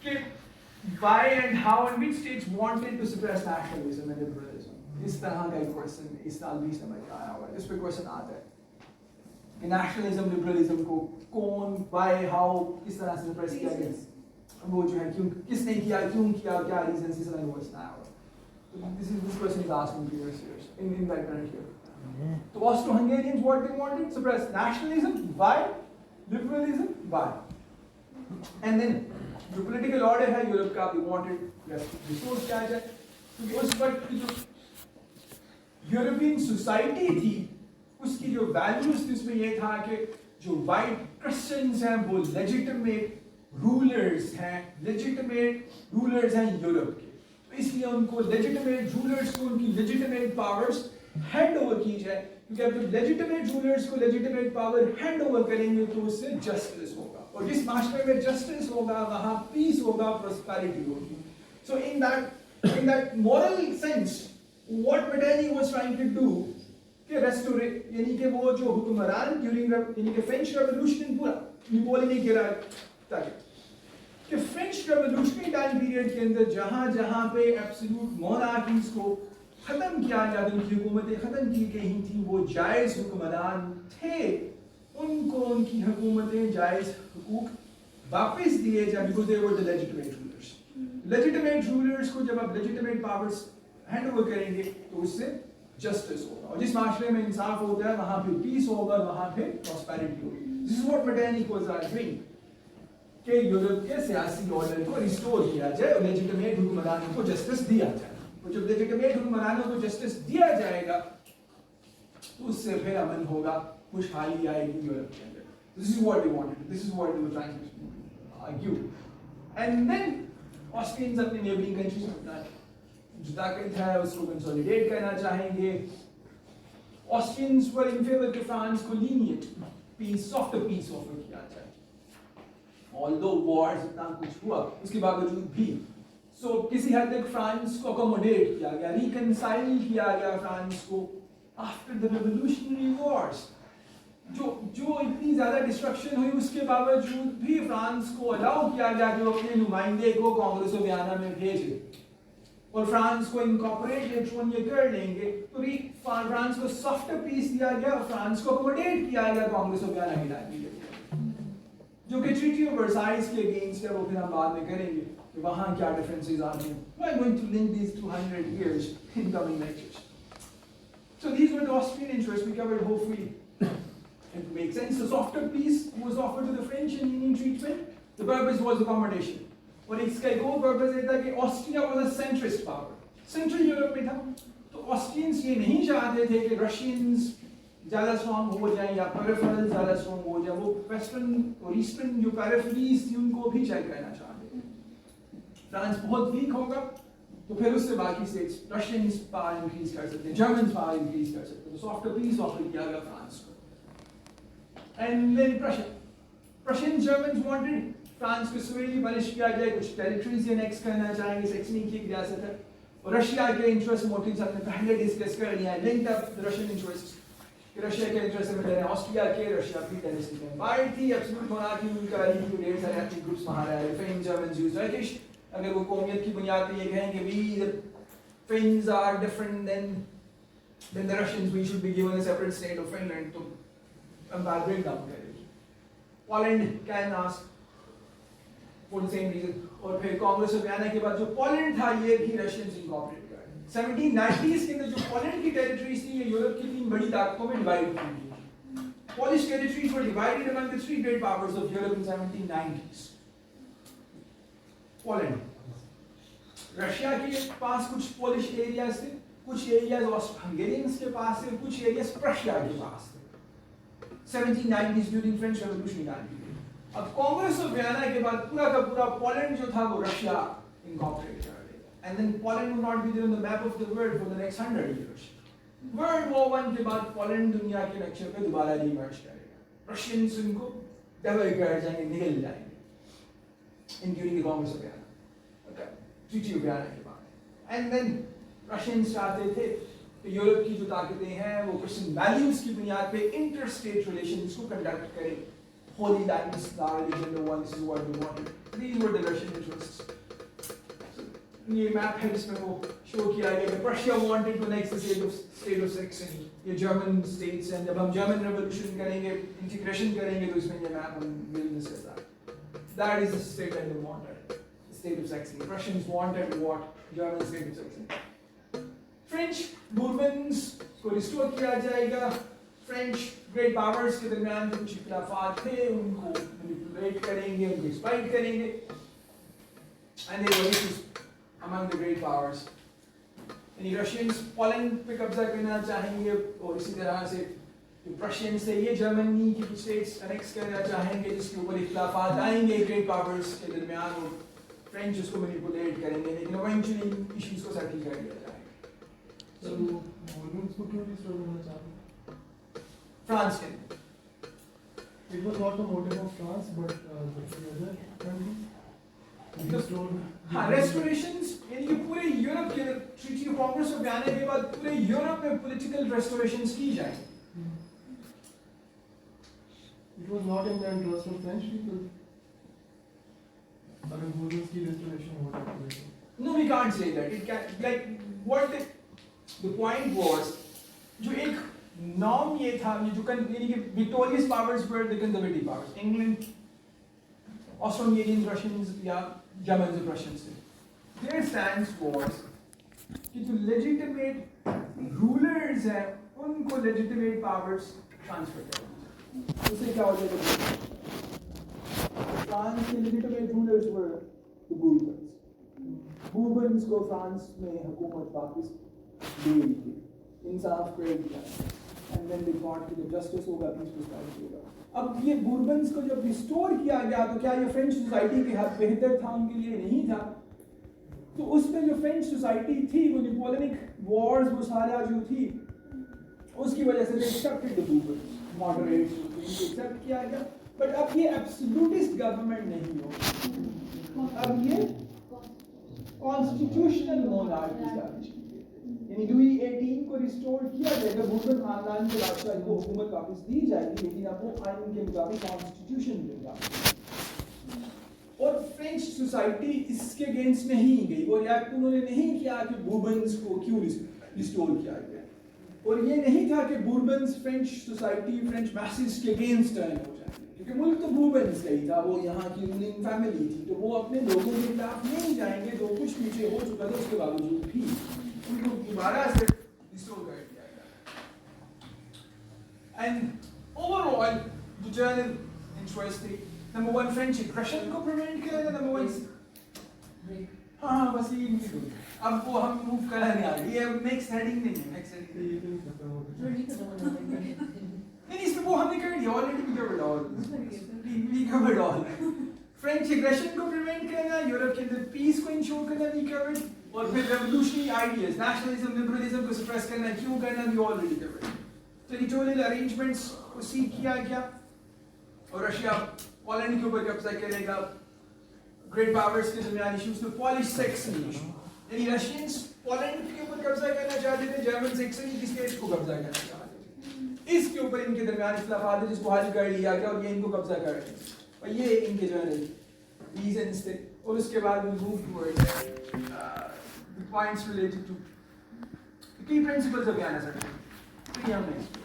कि why and how and which states wanted to suppress nationalism and liberalism. इस तरह का एक क्वेश्चन इस साल 20 नंबर का आया हुआ है. इस पे क्वेश्चन आता है कि नेशनलिज्म, लिबरलिज्म को कौन, why, how किस तरह से suppress किया गया, वो जो है क्यों, किसने किया, क्यों किया, क्या रीजन, इस तरह का क्वेश्चन आया हुआ है. तो this question is asked in previous years in that current year. So Austro-Hungarians, what they wanted, suppress nationalism. Why? Liberalism. Why? And then जो political order है यूरोप का, we wanted resource क्या जाए. तो उस वक्त की जो यूरोपियन सोसाइटी थी उसकी जो वैल्यूज थी उसमें ये था कि जो वाइट क्रिश्चियंस हैं वो लेजिटिमेट रूलर्स हैं, लेजिटिमेट रूलर्स हैं यूरोप के. तो इसलिए उनको लेजिटिमेट रूलर्स को उनकी लेजिटिमेट पावर्स हैंड ओवर की जाए, क्योंकि अब जब लेजिटिमेट रूलर्स को लेजिटिमेट पावर हैंड ओवर करेंगे तो उससे जस्टिस होगा, और जिस मास्टर में जस्टिस होगा वहां पीस होगा, प्रोस्पेरिटी होगी. So in that moral sense what Metternich was trying to do कि रेस्टोरेट, यानी कि वो जो हुक्मरान ड्यूरिंग यानी कि फ्रेंच रेवोल्यूशन पूरा नेपोलियन ने गिरा कि फ्रेंच रेवोल्यूशनरी टाइम पीरियड के अंदर जहां जहां पे एब्सोल्यूट मोनार्कीज को ख़त्म किया गया, उनकी हुकूमतें ख़त्म की गई थी, वो जायज़ हुक्मरान थे, उनको उनकी हुकूमतें जायज़ हुकूक वापस दिए जाए, because they were the legitimate rulers. Legitimate rulers को जब आप legitimate powers hand over करेंगे तो उससे justice होगा, और जिस माशरे में इंसाफ होता है वहाँ पे peace होगा, वहाँ पे prosperity होगी. This is what Metternich was arguing, कि यूरोप के सियासी ऑर्डर को रिस्टोर किया जाए और लेजिटिमेट हुक्मरानों को जस्टिस दिया जाए, और जब लेजिटिमेट हुक्मरानों को जस्टिस दिया जाएगा तो उससे फिर अमन होगा, खुशहाली आएगी यूरोप के अंदर. This is what they wanted. This is what they were trying to argue. And then Austrians अपने neighboring countries में अपना जो ताकत है उसको कंसोलिडेट करना चाहेंगे. Austrians were in favor कि फ्रांस को lenient peace, softer peace offer किया जाए. Although wars इतना कुछ हुआ, उसके बावजूद भी किसी हद तक फ्रांस को अकोमोडेट किया गया, रिकंसाइल किया गया फ्रांस को आफ्टर द रेवोल्यूशनरी वॉर्स. जो इतनी ज्यादा डिस्ट्रक्शन हुई उसके बावजूद भी फ्रांस को अलाउ किया गया कि वो अपने नुमाइंदे को कांग्रेस ऑफ वियना में भेजे, और फ्रांस को इनकॉर्पोरेट लेटर ये कर लेंगे, तो फ्रांस को सॉफ्ट पीस दिया गया और फ्रांस को अकोमोडेट किया गया कांग्रेस ऑफ वियना की टाइम में, जो कि ट्रीटी ऑफ वर्साइल्स के अगेंस्ट है. वो फिर हम बाद में करेंगे कि वहाँ क्या डिफरेंसेस आते हैं. We are going to link these 200 years in coming lectures. So these were the Austrian interests we covered. Hopefully it makes sense. The softer peace was offered to the French in lenient treatment. The purpose was accommodation. और इसका एक और purpose ये था कि Austria was a centrist power, central Europe में था, तो ऑस्ट्रियंस ये नहीं चाहते थे कि रशियंस ज़्यादा स्ट्रॉन्ग हो जाए या पेरिफेरल ज़्यादा स्ट्रॉन्ग हो जाए. वो वेस्टर्न और ईस्टर्न जो पेरिफेरीज थी उनको भी चेक करना चाहते थे. फ्रांस बहुत वीक होगा तो फिर उससे बाकी स्टेट्स रशियंस पावर इंक्रीज कर सकते हैं, जर्मन्स पावर इंक्रीज कर सकते हैं. तो सॉफ्ट पीस ऑफर किया गया फ्रांस को. And then Prussian Germans wanted France को severely पनिश किया जाए, कुछ टेरिटरीज एनेक्स करना चाहेंगे, सेक्सनी की एक रियासत है, और रशिया के इंटरेस्ट मोटिव्स हमने पहले डिस्कस कर लिया है. Linked up the Russian interests, Russia के इंटरेस्ट में रहे ऑस्ट्रिया के, रशिया की टेरिटरी में एम्पायर थी, एब्सोल्यूट मोनार्की उनका ही ढेर सारे एथनिक ग्रुप्स वहां रहे. Finn Germans Jews Turkish. अगर वो कौमियत की बुनियाद पे ये कहें कि we the Finns are different than the Russians, we should be given a separate state of Finland, तो एम्पायर ब्रेक डाउन करेगी. Poland can ask for the same reason. और फिर कांग्रेस ऑफ वियना के बाद जो पोलैंड था ये भी रशियंस इनकॉर्पोरेट कर. 1790s के अंदर जो पोलैंड की टेरिटरीज थी ये यूरोप की 3 बड़ी ताकतों में डिवाइड की गई. Polish territories were divided among the 3 great powers of Europe in 1790s. Poland, Russia के पास कुछ पोलिश एरियाज थे, कुछ एरियाज हंगेरियंस के पास थे, कुछ एरियाज प्रशिया के पास थे. 1790s ड्यूरिंग फ्रेंच रेवोल्यूशन डाली गई. अब कांग्रेस ऑफ वियना के बाद पूरा का पूरा पोलैंड जो था वो रशिया इनकॉर्पोरेट कर देगा. And then Poland would not be there on the map of the world for the next 100 years. World War I के बाद पोलैंड दुनिया के नक्शे पे दोबारा रीमर्ज करेगा. रशियंस उनको डबल कर जाएंगे, निकल जाएंगे. Including the Congress of Vienna. Okay. Treaty of Vienna के बाद. And then Russians चाहते थे कि यूरोप की जो ताकतें हैं वो क्रिश्चियन वैल्यूज की बुनियाद पे इंटरस्टेट रिलेशंस को कंडक्ट करें. Holy Land is our religion, the one, this is what we wanted. These were the Russian interests. ये मैप है जिसमें वो शो किया गया कि Prussia wanted to next state of Saxony, ये जर्मन स्टेट्स हैं. जब हम जर्मन रेवोल्यूशन करेंगे, इंटीग्रेशन करेंगे तो इसमें ये मैप हम will discuss that. That is the state that they wanted, the state of Saxony. Russians wanted what? German state of Saxony. French Bourbons को रिस्टोर किया जाएगा. French great powers के दरमियान जो कुछ इख्तिलाफात थे उनको मैनिपुलेट करेंगे, उनको एक्सप्लॉइट करेंगे. And they were issues among the great powers. यानी Russians पोलैंड पे कब्जा करना चाहेंगे और इसी तरह से प्रशियन से ये जर्मनी की कुछ स्टेट्स अनेक्स करना चाहेंगे जिसके ऊपर इख्तिलाफात आएंगे ग्रेट पावर्स के दरमियान और फ्रेंच उसको मैनिपुलेट करेंगे, लेकिन इवेंचुअली इश्यूज को सेटल कर दिया जाएगा. तो बourbons को क्यों रिस्टोर करना चाहते? फ्रांस के It was not the motive of France, but the other countries restored. हाँ, रेस्टोरेशंस यानी कि पूरे यूरोप के treaty of Congress of Vienna के बाद पूरे यूरोप में पॉलिटिकल रेस्टोरेशंस की जाएंगी. It was not in the interest of French people. I mean, bourbons की restoration हो सकती है. No, we can't say that. It can, like what the point was जो एक नॉर्म ये था, ये जो यानी कि victorious powers were the conservative powers, England, Austro-Hungarian, Russians या जर्मन्स और रशियंस थे। देयर स्टैंड वाज कि जो लेजिटिमेट रूलर्स हैं उनको लेजिटिमेट पावर्स ट्रांसफर करना। उससे क्या हो जाएगा? फ्रांस के लेजिटिमेट रूलर्स वर द बूर्बन्स। बूर्बन्स को फ्रांस में हुकूमत वापस दे दी थी, इंसाफ कर दिया, एंड देन दे थॉट कि जब जस्टिस होगा पीस प्रोस्पेरिटी होगा। अब ये बूर्बन्स को जब रिस्टोर किया गया तो क्या ये फ्रेंच सोसाइटी के हद बेहतर था? उनके लिए नहीं था। तो उसमें जो फ्रेंच सोसाइटी थी, वो नेपोलियनिक वॉर्स, वो सारा जो थी, उसकी वजह से दे एक्सेप्टेड द बूर्बन्स, मॉडरेट्स, इनको एक्सेप्ट किया गया। बट अब ये एब्सोल्यूटिस्ट गवर्नमेंट नहीं हो, अब ये कॉन्स्टिट्यूशनल मोनार्की एस्टैब्लिश की गई। यानी लुई 18 को रिस्टोर किया जाएगा, बूर्बन खानदान के बादशाह को हुकूमत वापस दी जाएगी, लेकिन अब वो आइन के मुताबिक कॉन्स्टिट्यूशन के मुताबिक। और फ्रेंच सोसाइटी इसके अगेंस्ट नहीं गई, वो रिएक्ट उन्होंने नहीं किया कि बूर्बन्स को क्यों रिस्टोर किया गया, और ये नहीं था कि बूर्बन्स फ्रेंच सोसाइटी, फ्रेंच मैसेज के अगेंस्ट टर्न हो जाए, क्योंकि मुल्क तो बूर्बन्स का ही था, वो यहाँ की रूलिंग फैमिली थी, तो वो अपने लोगों के खिलाफ नहीं जाएंगे। जो कुछ पीछे हो चुका था उसके बावजूद भी उनको दोबारा से रिस्टोर कर दिया गया। एंड ओवरऑल जो जनरल इंटरेस्ट थी, नंबर वन फ्रेंच एग्रेशन को प्रिवेंट किया था, नंबर वन हाँ बस ये नहीं दो। अब वो हम मूव कर रहे हैं, ये नेक्स्ट हेडिंग नहीं है, नेक्स्ट हेडिंग नहीं, इसमें वो हमने कर दिया already, we covered all. French aggression को प्रिवेंट करना, यूरोप के अंदर पीस को इंश्योर करना, वी कवर्ड, और फिर रेवोल्यूशनरी आइडियाज, नेशनलिज्म, लिबरलिज्म को सप्रेस करना, क्यों करना, we already covered. Territorial arrangements को सीख किया गया, और रशिया पोलैंड के ऊपर कब्जा करेगा, ग्रेट पावर्स के दरमियान इश्यूज तो पॉलिश सेक्सन इशू, यानी रशियंस पोलैंड के ऊपर कब्जा करना चाहते थे, जर्मन सेक्सन की स्टेट को कब्जा करना चाहते थे। इसके ऊपर इनके दरमियान इख्तिलाफात है जिसको हल कर लिया गया, और ये इनको कब्जा कर रहे हैं, और ये इनके जनरल रीजंस थे। और उसके बाद we move towards the points related to the key principles of Vienna Certificate।